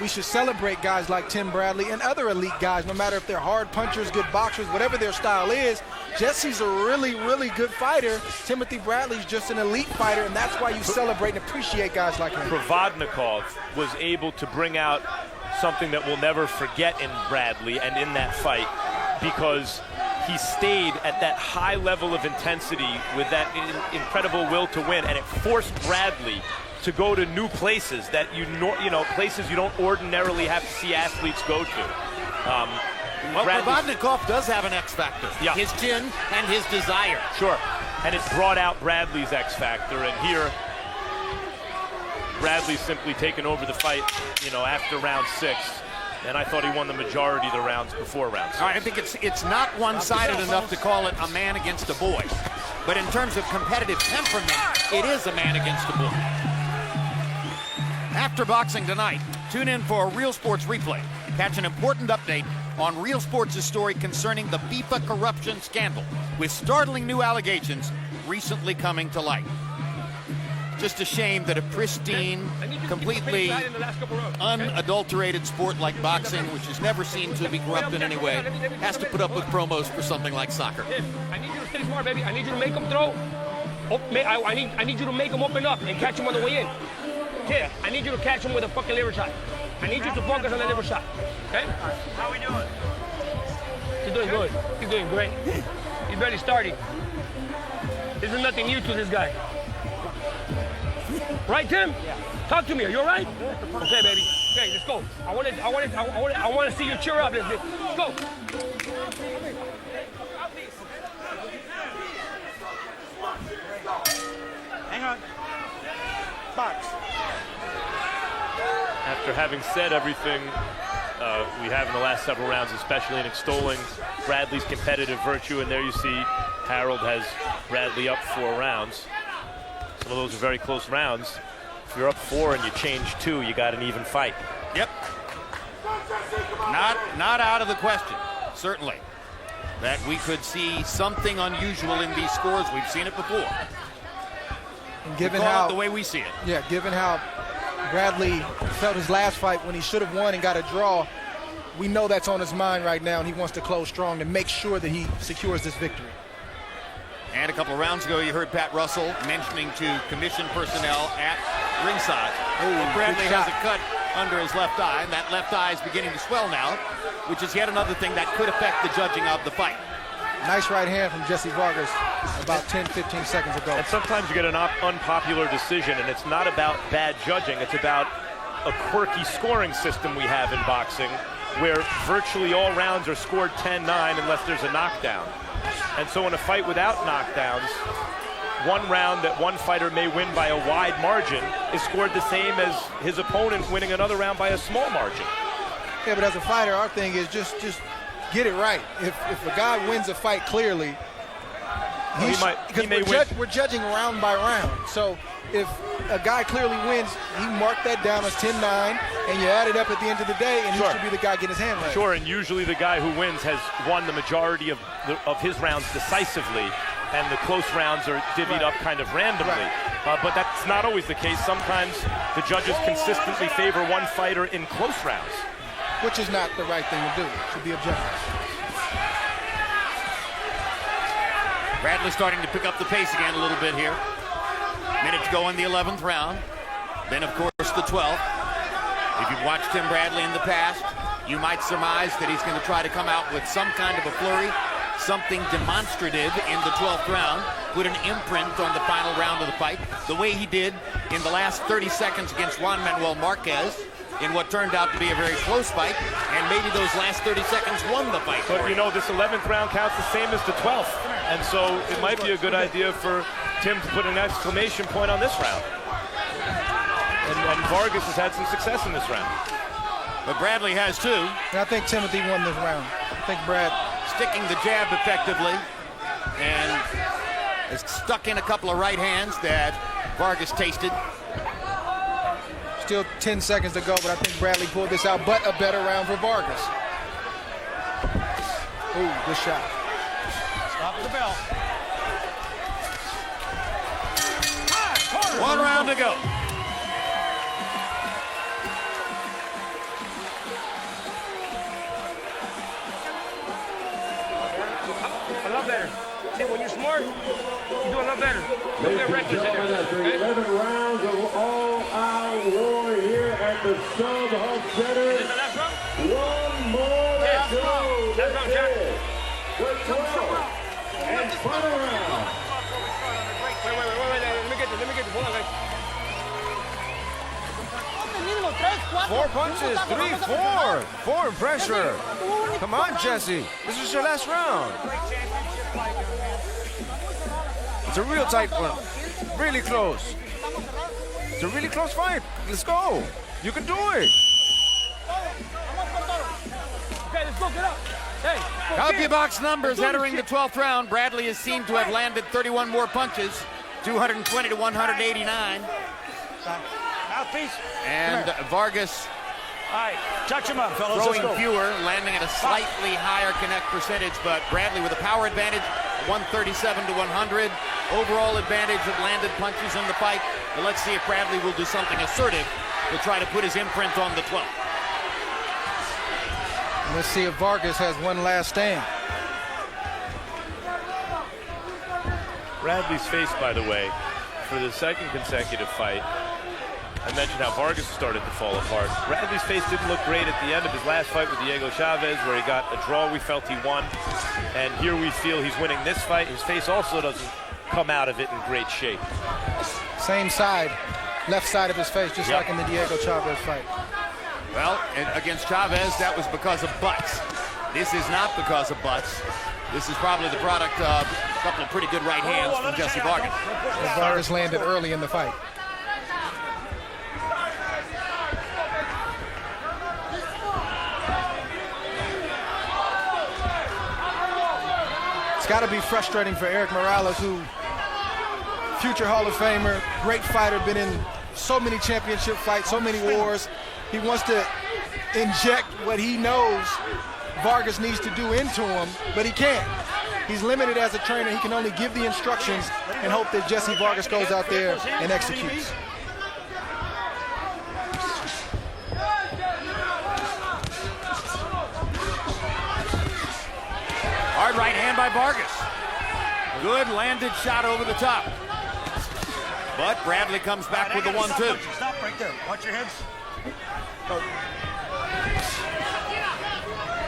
we should celebrate guys like Tim Bradley and other elite guys, no matter if they're hard punchers, good boxers, whatever their style is. Jesse's a really, really good fighter. Timothy Bradley's just an elite fighter, and that's why you celebrate and appreciate guys like him. Provodnikov was able to bring out something that we'll never forget in Bradley and in that fight, because he stayed at that high level of intensity with that incredible will to win, and it forced Bradley to go to new places that places you don't ordinarily have to see athletes go to. Well, Provodnikov does have an X factor. Yeah. His chin and his desire. Sure, and it brought out Bradley's X factor, and here Bradley's simply taken over the fight, after round 6. And I thought he won the majority of the rounds before round 6. I think it's not one-sided enough to call it a man against a boy. But in terms of competitive temperament, it is a man against a boy. After boxing tonight, tune in for a Real Sports replay. Catch an important update on Real Sports' story concerning the FIFA corruption scandal, with startling new allegations recently coming to light. Just a shame that a pristine, completely unadulterated sport like boxing, which is never seen to be corrupt in any way, has to put up with promos for something like soccer. I need you to stay smart, baby. I need you to make him throw. I need you to make him open up and catch him on the way in. Kid, I need you to catch him with a fucking liver shot. I need you to focus on the liver shot. Okay? How we doing? He's doing good. He's doing great. He's barely starting. This is nothing new to this guy. Right, Tim? Yeah. Talk to me. Are you all right? Okay, baby. Okay, let's go. I want to see you cheer up. Let's go. Hang on. Box. After having said everything we have in the last several rounds, especially in extolling Bradley's competitive virtue, and there you see Harold has Bradley up 4 rounds. Some of those are very close rounds. If you're up 4 and you change 2, you got an even fight. Yep. Not out of the question, certainly, that we could see something unusual in these scores. We've seen it before. And given how the way we see it. Yeah, given how Bradley felt his last fight when he should have won and got a draw, we know that's on his mind right now, and he wants to close strong to make sure that he secures this victory. And a couple of rounds ago, you heard Pat Russell mentioning to commission personnel at ringside that Bradley has a cut under his left eye, and that left eye is beginning to swell now, which is yet another thing that could affect the judging of the fight. Nice right hand from Jessie Vargas about 10, 15 seconds ago. And sometimes you get an unpopular decision, and it's not about bad judging. It's about a quirky scoring system we have in boxing where virtually all rounds are scored 10-9 unless there's a knockdown. And so in a fight without knockdowns, one round that one fighter may win by a wide margin is scored the same as his opponent winning another round by a small margin. Yeah, but as a fighter, our thing is just get it right. If a guy wins a fight clearly, we're judging round by round. So if a guy clearly wins, he marked that down as 10-9, and you add it up at the end of the day, and he should be the guy getting his hand right. Sure, and usually the guy who wins has won the majority of his rounds decisively, and the close rounds are divvied up kind of randomly. But that's not always the case. Sometimes the judges consistently favor one fighter in close rounds. Which is not the right thing to do, to be objective. Bradley starting to pick up the pace again a little bit here. Minute to go in the 11th round. Then, of course, the 12th. If you've watched Tim Bradley in the past, you might surmise that he's going to try to come out with some kind of a flurry, something demonstrative in the 12th round, put an imprint on the final round of the fight, the way he did in the last 30 seconds against Juan Manuel Marquez, in what turned out to be a very close fight, and maybe those last 30 seconds won the fight. But you know, this 11th round counts the same as the 12th, and so it might be a good idea for Tim to put an exclamation point on this round. And Vargas has had some success in this round. But Bradley has too. And I think Timothy won this round. I think Brad sticking the jab effectively, and has stuck in a couple of right hands that Vargas tasted. Still 10 seconds to go, but I think Bradley pulled this out, but a better round for Vargas. Ooh, good shot. Stop the bell. One round to go. A lot better. See, when you're smart, you do a lot better. Don't get reckless in there. Okay? 11 rounds of all-out war here at the StubHub Center. Is this the last round? One more to go. Last round, Jack. The 12th and final round. Wait. Let me get this. Hold on, guys. 4 punches, 3, 4. 4 in pressure. Come on, Jesse. This is your last round. It's a real tight one. Really close. It's a really close fight. Let's go. You can do it. Okay, let's go. Get up. Hey. Copy box numbers entering the 12th round. Bradley is seen to have landed 31 more punches, 220 to 189. Mouthpiece. And Vargas All right, touch him up, fellas. throwing Let's go. fewer, landing at a slightly higher connect percentage, but Bradley with a power advantage, 137 to 100. Overall advantage of landed punches in the fight. But let's see if Bradley will do something assertive to try to put his imprint on the 12th. Let's see if Vargas has one last stand. Bradley's face, by the way, for the second consecutive fight, I mentioned how Vargas started to fall apart. Bradley's face didn't look great at the end of his last fight with Diego Chavez, where he got a draw. We felt he won, and here we feel he's winning this fight. His face also doesn't come out of it in great shape. Same side, left side of his face, just like in the Diego Chavez fight. Well, and against Chavez, that was because of butts. This is not because of butts. This is probably the product of a couple of pretty good right hands from Jessie Vargas. Vargas landed early in the fight. It's got to be frustrating for Eric Morales, who future Hall of Famer, great fighter, been in so many championship fights, so many wars. He wants to inject what he knows Vargas needs to do into him, but he can't. He's limited as a trainer. He can only give the instructions and hope that Jessie Vargas goes out there and executes. Hard right hand by Vargas. Good landed shot over the top. But Bradley comes back with the 1-2. Stop right there. Watch your heads.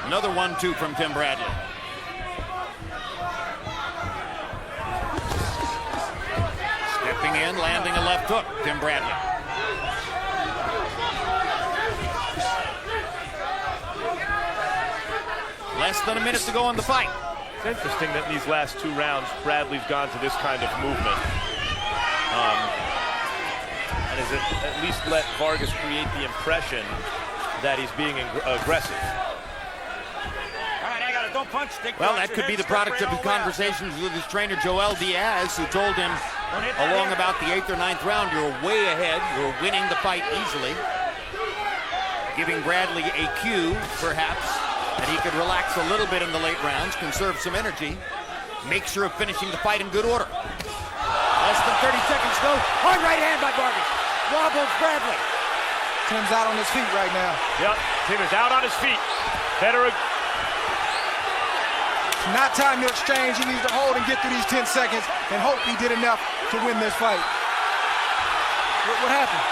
Another 1-2 from Tim Bradley. Stepping in, landing a left hook, Tim Bradley. Less than a minute to go in the fight. It's interesting that in these last 2 rounds, Bradley's gone to this kind of movement. And has at least let Vargas create the impression that he's being aggressive. Don't punch. Well, that could be the product of his conversations with his trainer, Joel Diaz, who told him along about the 8th or 9th round, you're way ahead, you're winning the fight easily. Giving Bradley a cue, perhaps, that he could relax a little bit in the late rounds, conserve some energy, make sure of finishing the fight in good order. Less than 30 seconds to go. Hard right hand by Vargas. Wobbles Bradley. Tim's out on his feet right now. Yep, Tim is out on his feet. Better. Not time to exchange. He needs to hold and get through these 10 seconds and hope he did enough to win this fight. What happened?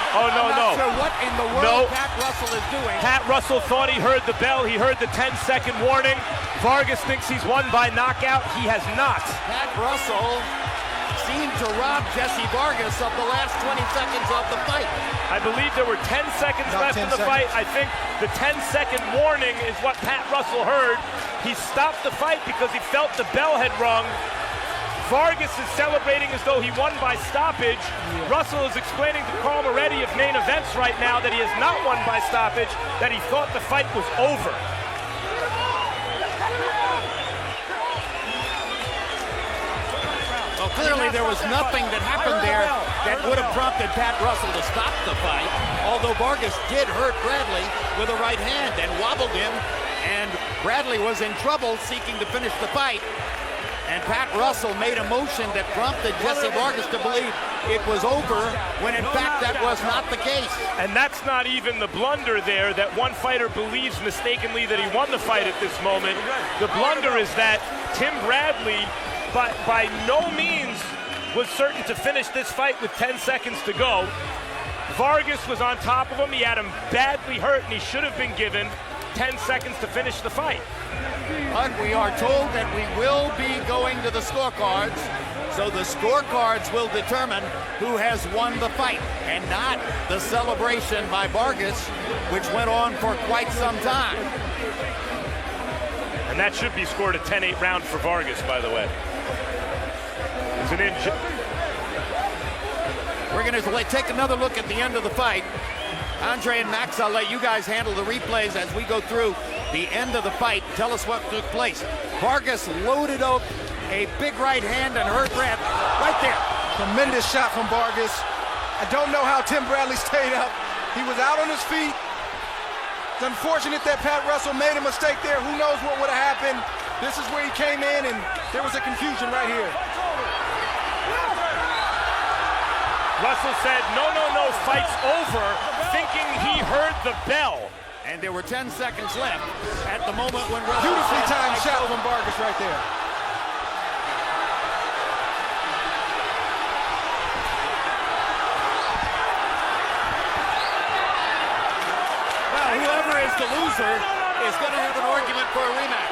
Oh, no, I'm not sure what in the world Pat Russell is doing. Pat Russell thought he heard the bell. He heard the 10-second warning. Vargas thinks he's won by knockout. He has not. Pat Russell seemed to rob Jessie Vargas of the last 20 seconds of the fight. I believe there were 10 seconds left in the fight. I think the 10-second warning is what Pat Russell heard. He stopped the fight because he felt the bell had rung. Vargas is celebrating as though he won by stoppage. Russell is explaining to Carl Moretti of Main Events right now that he has not won by stoppage, that he thought the fight was over. Well, clearly there was nothing that happened there that would have prompted Pat Russell to stop the fight, although Vargas did hurt Bradley with a right hand and wobbled him, and Bradley was in trouble seeking to finish the fight. And Pat Russell made a motion that prompted Jessie Vargas to believe it was over, when in fact that was not the case. And that's not even the blunder there, that one fighter believes mistakenly that he won the fight at this moment. The blunder is that Tim Bradley, by no means, was certain to finish this fight with 10 seconds to go. Vargas was on top of him. He had him badly hurt, and he should have been given 10 seconds to finish the fight. But we are told that we will be going to the scorecards, so the scorecards will determine who has won the fight, and not the celebration by Vargas, which went on for quite some time. And that should be scored a 10-8 round for Vargas, by the way. It's an inch. We're going to take another look at the end of the fight. Andre and Max, I'll let you guys handle the replays as we go through the end of the fight. Tell us what took place. Vargas loaded up a big right hand and hurt Bradley. Right there. Tremendous shot from Vargas. I don't know how Tim Bradley stayed up. He was out on his feet. It's unfortunate that Pat Russell made a mistake there. Who knows what would have happened. This is where he came in, and there was a confusion right here. Russell said, no, fight's over, thinking he heard the bell. And there were 10 seconds left at the moment when Russell beautifully timed shot from Vargas right there. Well, whoever is the loser is going to have an argument for a rematch.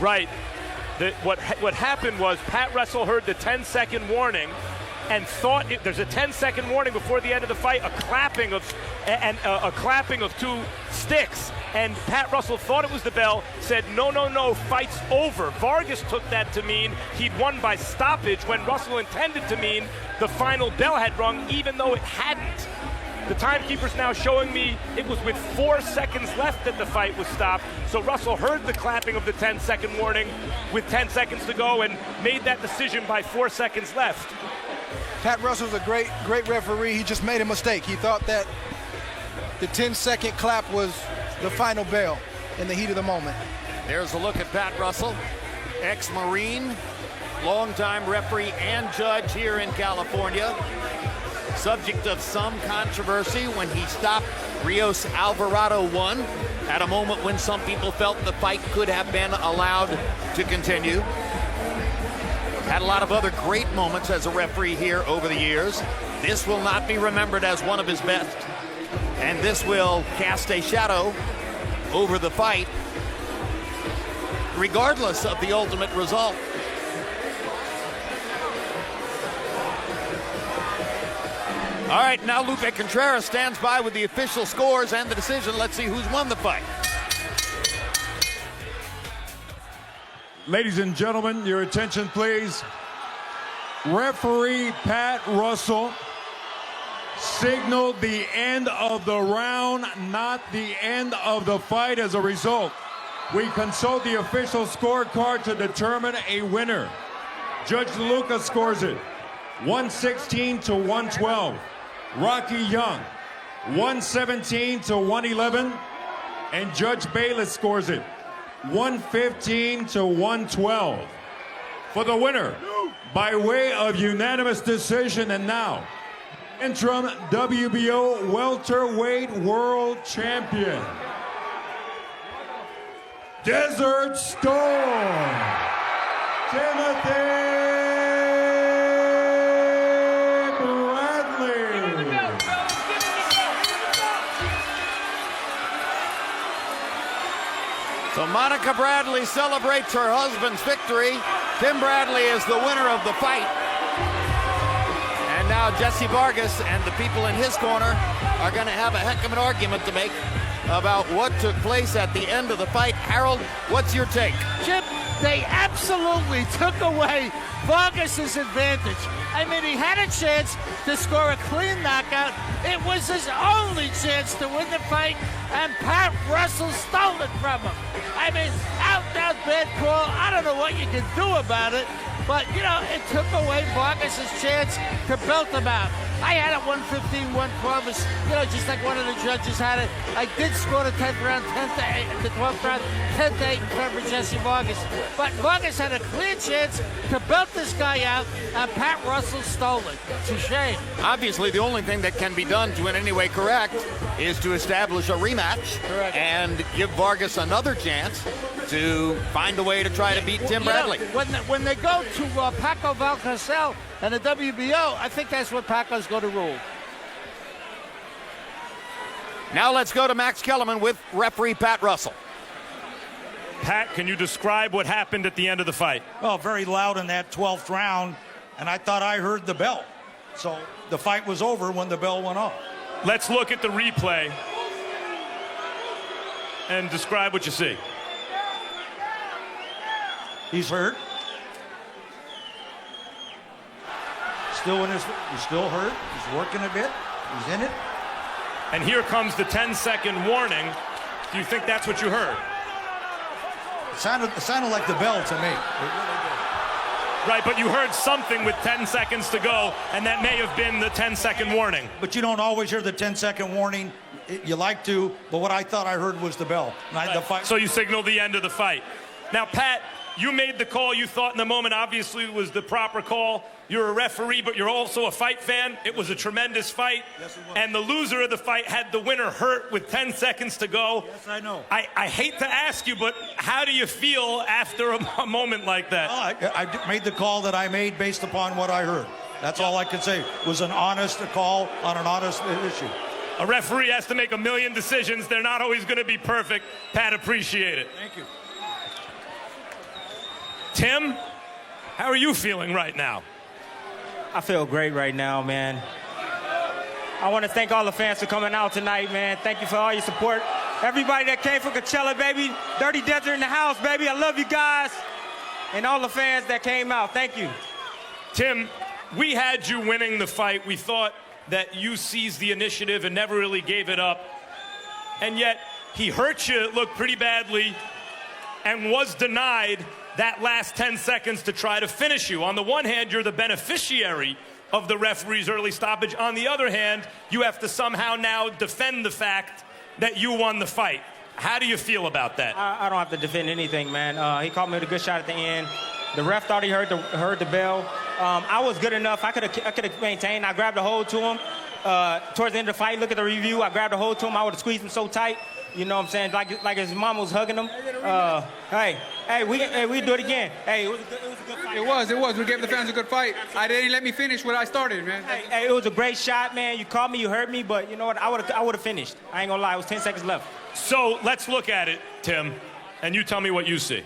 Right. What happened was Pat Russell heard the 10-second warning and thought there's a 10-second warning before the end of the fight, a clapping of two sticks, and Pat Russell thought it was the bell, said no, fight's over. Vargas took that to mean he'd won by stoppage when Russell intended to mean the final bell had rung, even though it hadn't. The timekeeper's now showing me it was with 4 seconds left that the fight was stopped. So Russell heard the clapping of the 10-second warning with 10 seconds to go and made that decision by 4 seconds left. Pat Russell's a great referee. He just made a mistake. He thought that the 10-second clap was the final bell in the heat of the moment. There's a look at Pat Russell, ex-Marine, longtime referee and judge here in California. Subject of some controversy when he stopped Rios Alvarado 1 at a moment when some people felt the fight could have been allowed to continue. Had a lot of other great moments as a referee here over the years. This will not be remembered as one of his best, and this will cast a shadow over the fight, regardless of the ultimate result. All right, now Lupe Contreras stands by with the official scores and the decision. Let's see who's won the fight. Ladies and gentlemen, your attention, please. Referee Pat Russell signaled the end of the round, not the end of the fight. As a result, we consult the official scorecard to determine a winner. Judge DeLuca scores it 116 to 112. Rocky Young 117 to 111. And Judge Bayless scores it 115 to 112. For the winner, by way of unanimous decision, and now, interim WBO welterweight world champion, Desert Storm, Timothy Bradley. So Monica Bradley celebrates her husband's victory. Tim Bradley is the winner of the fight. And now Jessie Vargas and the people in his corner are going to have a heck of an argument to make about what took place at the end of the fight. Harold, what's your take? Chip, they absolutely took away Vargas's advantage. I mean, he had a chance to score a clean knockout. It was his only chance to win the fight, and Pat Russell stole it from him. I mean, out and out bad call. I don't know what you can do about it, but, you know, it took away Vargas's chance to belt him out. I had it 115, 112, you know, just like one of the judges had it. I did score the 10th round, 10th to 8, the 12th round, 10th to 8 in favor of Jessie Vargas. But Vargas had a clear chance to belt this guy out, and Pat Russell stole it. It's a shame. Obviously, the only thing that can be done to in any way correct is to establish a rematch. Correct. And give Vargas another chance to find a way to try to beat Tim Bradley. You know, when they go to Paco Valcarcel and the WBO, I think that's what Paco's going to rule. Now let's go to Max Kellerman with referee Pat Russell. Pat, can you describe what happened at the end of the fight? Well, very loud in that 12th round, and I thought I heard the bell. So the fight was over when the bell went off. Let's look at the replay and describe what you see. He's hurt. He's still hurt. He's working a bit. He's in it. And here comes the 10-second warning. Do you think that's what you heard? It sounded like the bell to me. It really did. Right, but you heard something with 10 seconds to go, and that may have been the 10-second warning. But you don't always hear the 10-second warning. You like to, but what I thought I heard was the bell. The fight. So you signaled the end of the fight. Now, Pat, you made the call you thought in the moment obviously was the proper call. You're a referee, but you're also a fight fan. It was a tremendous fight. Yes, it was. And the loser of the fight had the winner hurt with 10 seconds to go. Yes, I know. I hate to ask you, but how do you feel after a moment like that? Well, I made the call that I made based upon what I heard. That's all I can say. It was an honest call on an honest issue. A referee has to make a million decisions. They're not always going to be perfect. Pat, appreciate it. Thank you. Tim, how are you feeling right now? I feel great right now, man. I want to thank all the fans for coming out tonight, man. Thank you for all your support. Everybody that came from Coachella, baby. Dirty Desert in the house, baby. I love you guys. And all the fans that came out, thank you. Tim, we had you winning the fight. We thought that you seized the initiative and never really gave it up. And yet, he hurt you, it looked pretty badly, and was denied that last 10 seconds to try to finish you. On the one hand, you're the beneficiary of the referee's early stoppage. On the other hand, you have to somehow now defend the fact that you won the fight. How do you feel about that? I don't have to defend anything, man. He caught me with a good shot at the end. The ref thought he heard the bell. I was good enough. I could have maintained. I grabbed a hold to him. Towards the end of the fight, look at the review. I grabbed a hold to him. I would have squeezed him so tight. You know what I'm saying? Like his mom was hugging him. Hey, we do it again. Hey, it was a good fight. It was. We gave the fans a good fight. They didn't let me finish what I started, man. Hey, it was a great shot, man. You caught me, you hurt me, but you know what? I would have finished. I ain't gonna lie. It was 10 seconds left. So let's look at it, Tim, and you tell me what you see.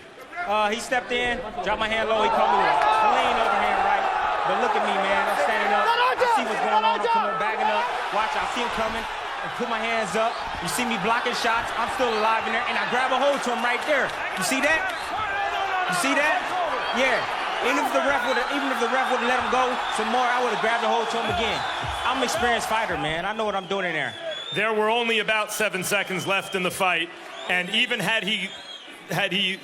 He stepped in, dropped my hand low. He caught me with a clean overhand right. But look at me, man. I'm standing up. I see what's going on. I'm coming backing up. watch. I see him coming. I put my hands up. You see me blocking shots. I'm still alive in there, and I grab a hold to him right there. You see that? You see that? Yeah. Even if the ref would have let him go some more, I would have grabbed a hold to him again. I'm an experienced fighter, man. I know what I'm doing in there. There were only about 7 seconds left in the fight, and even had he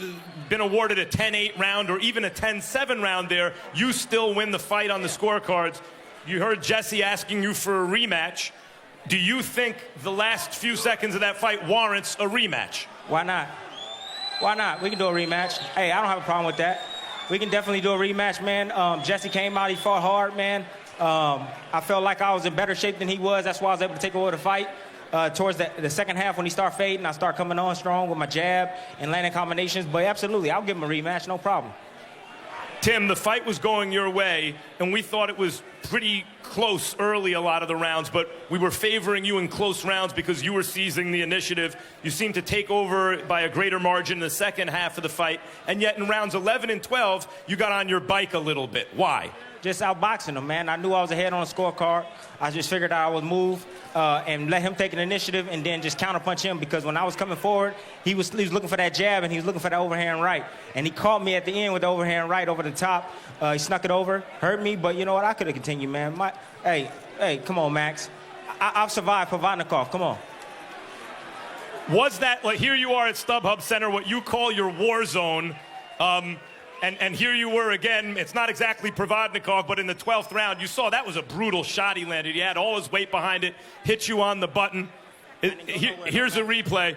been awarded a 10-8 round or even a 10-7 round there, you still win the fight on the scorecards. You heard Jessie asking you for a rematch. Do you think the last few seconds of that fight warrants a rematch? Why not? Why not? We can do a rematch. Hey, I don't have a problem with that. We can definitely do a rematch, man. Jessie came out, he fought hard, man. I felt like I was in better shape than he was. That's why I was able to take over the fight. Towards the second half, when he started fading, I started coming on strong with my jab and landing combinations. But absolutely, I'll give him a rematch, no problem. Tim, the fight was going your way, and we thought it was pretty close early a lot of the rounds, but we were favoring you in close rounds because you were seizing the initiative. You seemed to take over by a greater margin in the second half of the fight, and yet in rounds 11 and 12, you got on your bike a little bit. Why? Just outboxing him, man. I knew I was ahead on the scorecard. I just figured I would move and let him take an initiative and then just counterpunch him, because when I was coming forward, he was looking for that jab and he was looking for that overhand right. And he caught me at the end with the overhand right over the top. He snuck it over, hurt me, but you know what? I could have continued, man. Hey, come on, Max. I've survived Provodnikov. Come on. Was that, like, here you are at StubHub Center, what you call your war zone, and here you were again. It's not exactly Provodnikov, but in the 12th round, you saw that was a brutal shot he landed. He had all his weight behind it, hit you on the button. Here's a replay.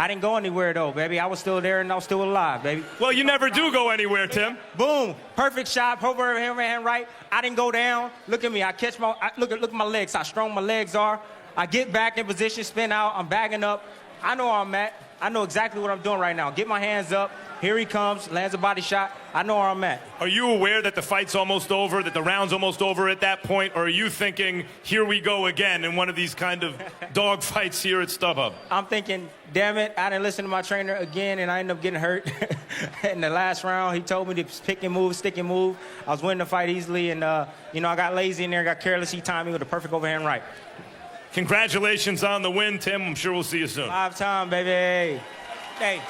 I didn't go anywhere, though, baby. I was still there, and I was still alive, baby. Well, you never do go anywhere, Tim. Boom. Perfect shot. Overhand right. I didn't go down. Look at me. Look at my legs, how strong my legs are. I get back in position, spin out. I'm bagging up. I know where I'm at. I know exactly what I'm doing right now. Get my hands up. Here he comes, lands a body shot. I know where I'm at. Are you aware that the fight's almost over, that the round's almost over at that point, or are you thinking, here we go again in one of these kind of dog fights here at StubHub? I'm thinking, damn it, I didn't listen to my trainer again, and I ended up getting hurt in the last round. He told me to pick and move, stick and move. I was winning the fight easily, and, I got lazy in there, got careless. He timed me with a perfect overhand right. Congratulations on the win, Tim. I'm sure we'll see you soon. 5 time, baby. Hey.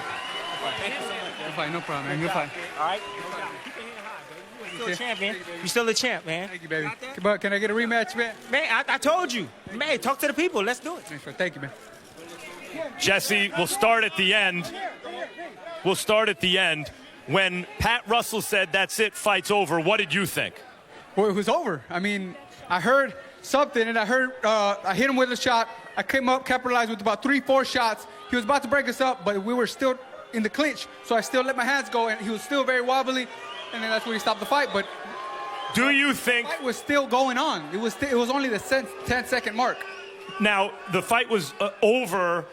You're fine, no problem, man. You're fine. All right? You're still a champion. You're still a champ, man. Thank you, baby. But can I get a rematch, man? Man, I told you. Man, talk to the people. Let's do it. Thank you, man. Jesse, we'll start at the end. We'll start at the end. When Pat Russell said, that's it, fight's over, what did you think? Well, it was over. I mean, I heard something, and I hit him with a shot. I came up, capitalized with about 3-4 shots. He was about to break us up, but we were still in the clinch, so I still let my hands go, and he was still very wobbly, and then that's when he stopped the fight. But do you think the fight was still going on? It was only the 10-second mark. Now, the fight was over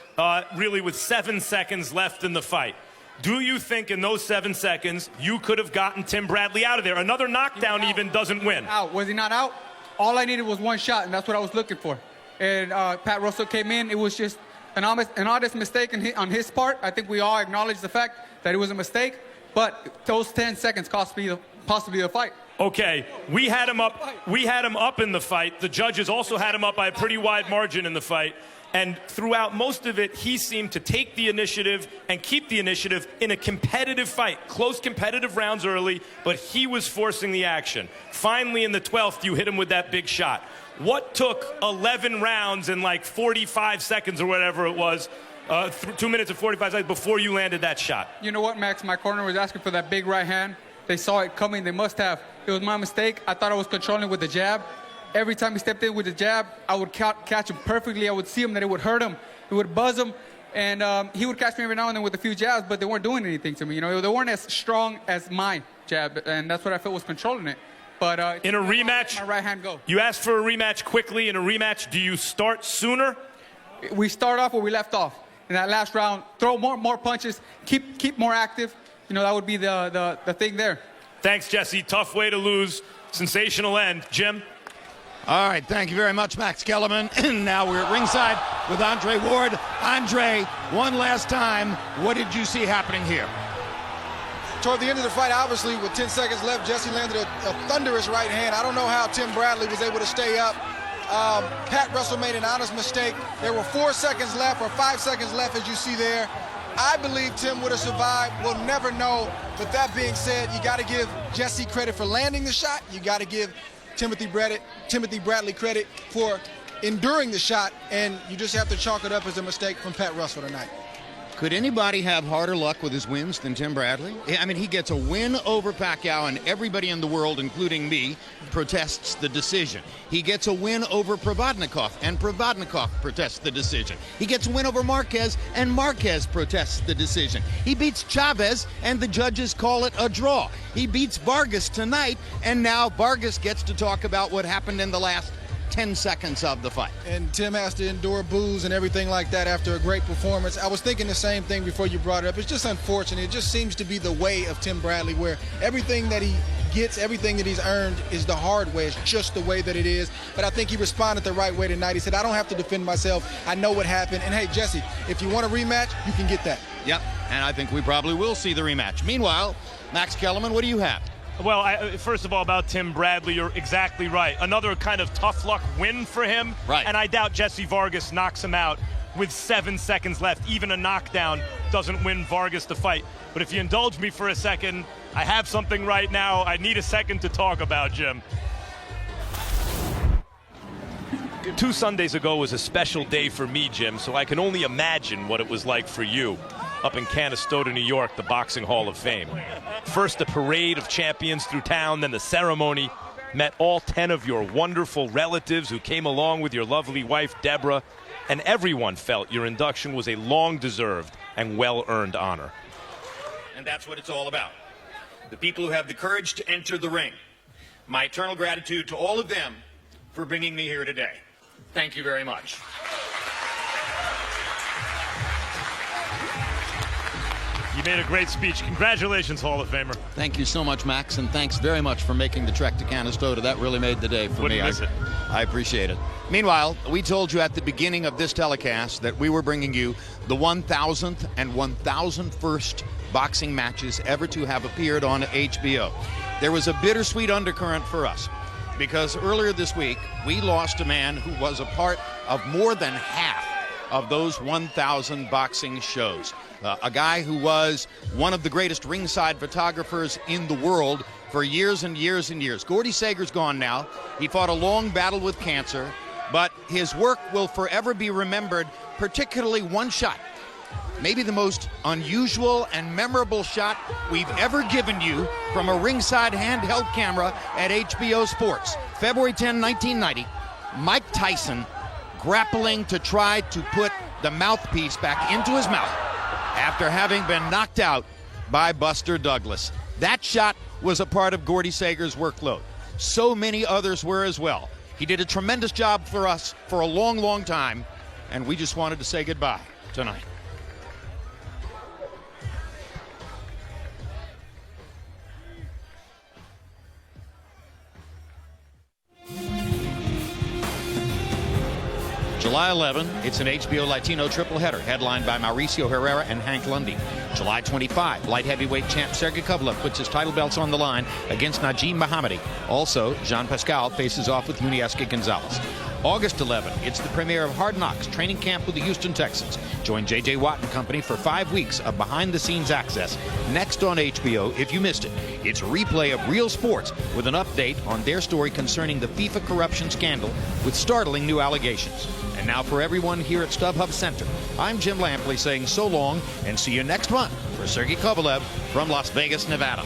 really with 7 seconds left in the fight. Do you think in those 7 seconds you could have gotten Tim Bradley out of there? Another knockdown even doesn't win. Out. Was he not out? All I needed was one shot, and that's what I was looking for. And Pat Russell came in. It was just an honest mistake on his part. I think we all acknowledge the fact that it was a mistake, but those 10 seconds cost me possibly the fight. Okay, we had him up in the fight. The judges also had him up by a pretty wide margin in the fight. And throughout most of it, he seemed to take the initiative and keep the initiative in a competitive fight. Close competitive rounds early, but he was forcing the action. Finally, in the 12th, you hit him with that big shot. What took 11 rounds in like 45 seconds or whatever it was, 2 minutes and 45 seconds before you landed that shot? You know what, Max? My corner was asking for that big right hand. They saw it coming. They must have. It was my mistake. I thought I was controlling with the jab. Every time he stepped in with the jab, I would catch him perfectly. I would see him that it would hurt him. It would buzz him. And he would catch me every now and then with a few jabs, but they weren't doing anything to me. You know, they weren't as strong as my jab, and that's what I felt was controlling it. But in a rematch, my right hand go. You asked for a rematch quickly. In a rematch, do you start sooner? We start off where we left off. In that last round, throw more punches, keep more active. You know, that would be the thing there. Thanks, Jesse. Tough way to lose. Sensational end. Jim? All right, thank you very much, Max Kellerman. Now we're at ringside with Andre Ward. Andre, one last time, what did you see happening here? Toward the end of the fight, obviously, with 10 seconds left, Jesse landed a thunderous right hand. I don't know how Tim Bradley was able to stay up. Pat Russell made an honest mistake. There were 4 seconds left or 5 seconds left, as you see there. I believe Tim would have survived. We'll never know. But that being said, you got to give Jessie credit for landing the shot. You got to give Timothy Bradley credit for enduring the shot, and you just have to chalk it up as a mistake from Pat Russell tonight. Could anybody have harder luck with his wins than Tim Bradley? I mean, he gets a win over Pacquiao, and everybody in the world, including me, protests the decision. He gets a win over Provodnikov, and Provodnikov protests the decision. He gets a win over Marquez, and Marquez protests the decision. He beats Chavez, and the judges call it a draw. He beats Vargas tonight, and now Vargas gets to talk about what happened in the last 10 seconds of the fight. And Tim has to endure boos and everything like that after a great performance. I was thinking the same thing before you brought it up. It's just unfortunate. It just seems to be the way of Tim Bradley, where everything that he gets, everything that he's earned is the hard way. It's just the way that it is. But I think he responded the right way tonight. He said, I don't have to defend myself. I know what happened. And hey, Jessie, if you want a rematch, you can get that. Yep, and I think we probably will see the rematch. Meanwhile, Max Kellerman, what do you have? Well, first of all, about Tim Bradley, you're exactly right. Another kind of tough luck win for him. Right. And I doubt Jessie Vargas knocks him out with 7 seconds left. Even a knockdown doesn't win Vargas the fight. But if you indulge me for a second, I have something right now I need a second to talk about, Jim. 2 Sundays ago was a special day for me, Jim, so I can only imagine what it was like for you up in Canastota, New York, the Boxing Hall of Fame. First, a parade of champions through town, then the ceremony. Met all 10 of your wonderful relatives who came along with your lovely wife, Deborah, and everyone felt your induction was a long-deserved and well-earned honor. And that's what it's all about. The people who have the courage to enter the ring. My eternal gratitude to all of them for bringing me here today. Thank you very much. You made a great speech. Congratulations, Hall of Famer. Thank you so much, Max, and thanks very much for making the trek to Canastota. That really made the day for Wouldn't me. miss it. I appreciate it. Meanwhile, we told you at the beginning of this telecast that we were bringing you the 1,000th and 1,001st boxing matches ever to have appeared on HBO. There was a bittersweet undercurrent for us, because earlier this week, we lost a man who was a part of more than half of those 1,000 boxing shows. A guy who was one of the greatest ringside photographers in the world for years and years and years. Gordy Sager's gone now. He fought a long battle with cancer, but his work will forever be remembered, particularly one shot. Maybe the most unusual and memorable shot we've ever given you from a ringside handheld camera at HBO Sports. February 10, 1990, Mike Tyson grappling to try to put the mouthpiece back into his mouth after having been knocked out by Buster Douglas. That shot was a part of Gordy Sager's workload. So many others were as well. He did a tremendous job for us for a long, long time, and we just wanted to say goodbye tonight. July 11, it's an HBO Latino triple header headlined by Mauricio Herrera and Hank Lundy. July 25, light heavyweight champ Sergey Kovalev puts his title belts on the line against Najim Mohammadi. Also, Jean Pascal faces off with Yunieski Gonzalez. August 11, it's the premiere of Hard Knocks training camp with the Houston Texans. Join J.J. Watt and company for 5 weeks of behind-the-scenes access. Next on HBO, if you missed it, it's a replay of Real Sports with an update on their story concerning the FIFA corruption scandal with startling new allegations. And now for everyone here at StubHub Center, I'm Jim Lampley saying so long and see you next month for Sergey Kovalev from Las Vegas, Nevada.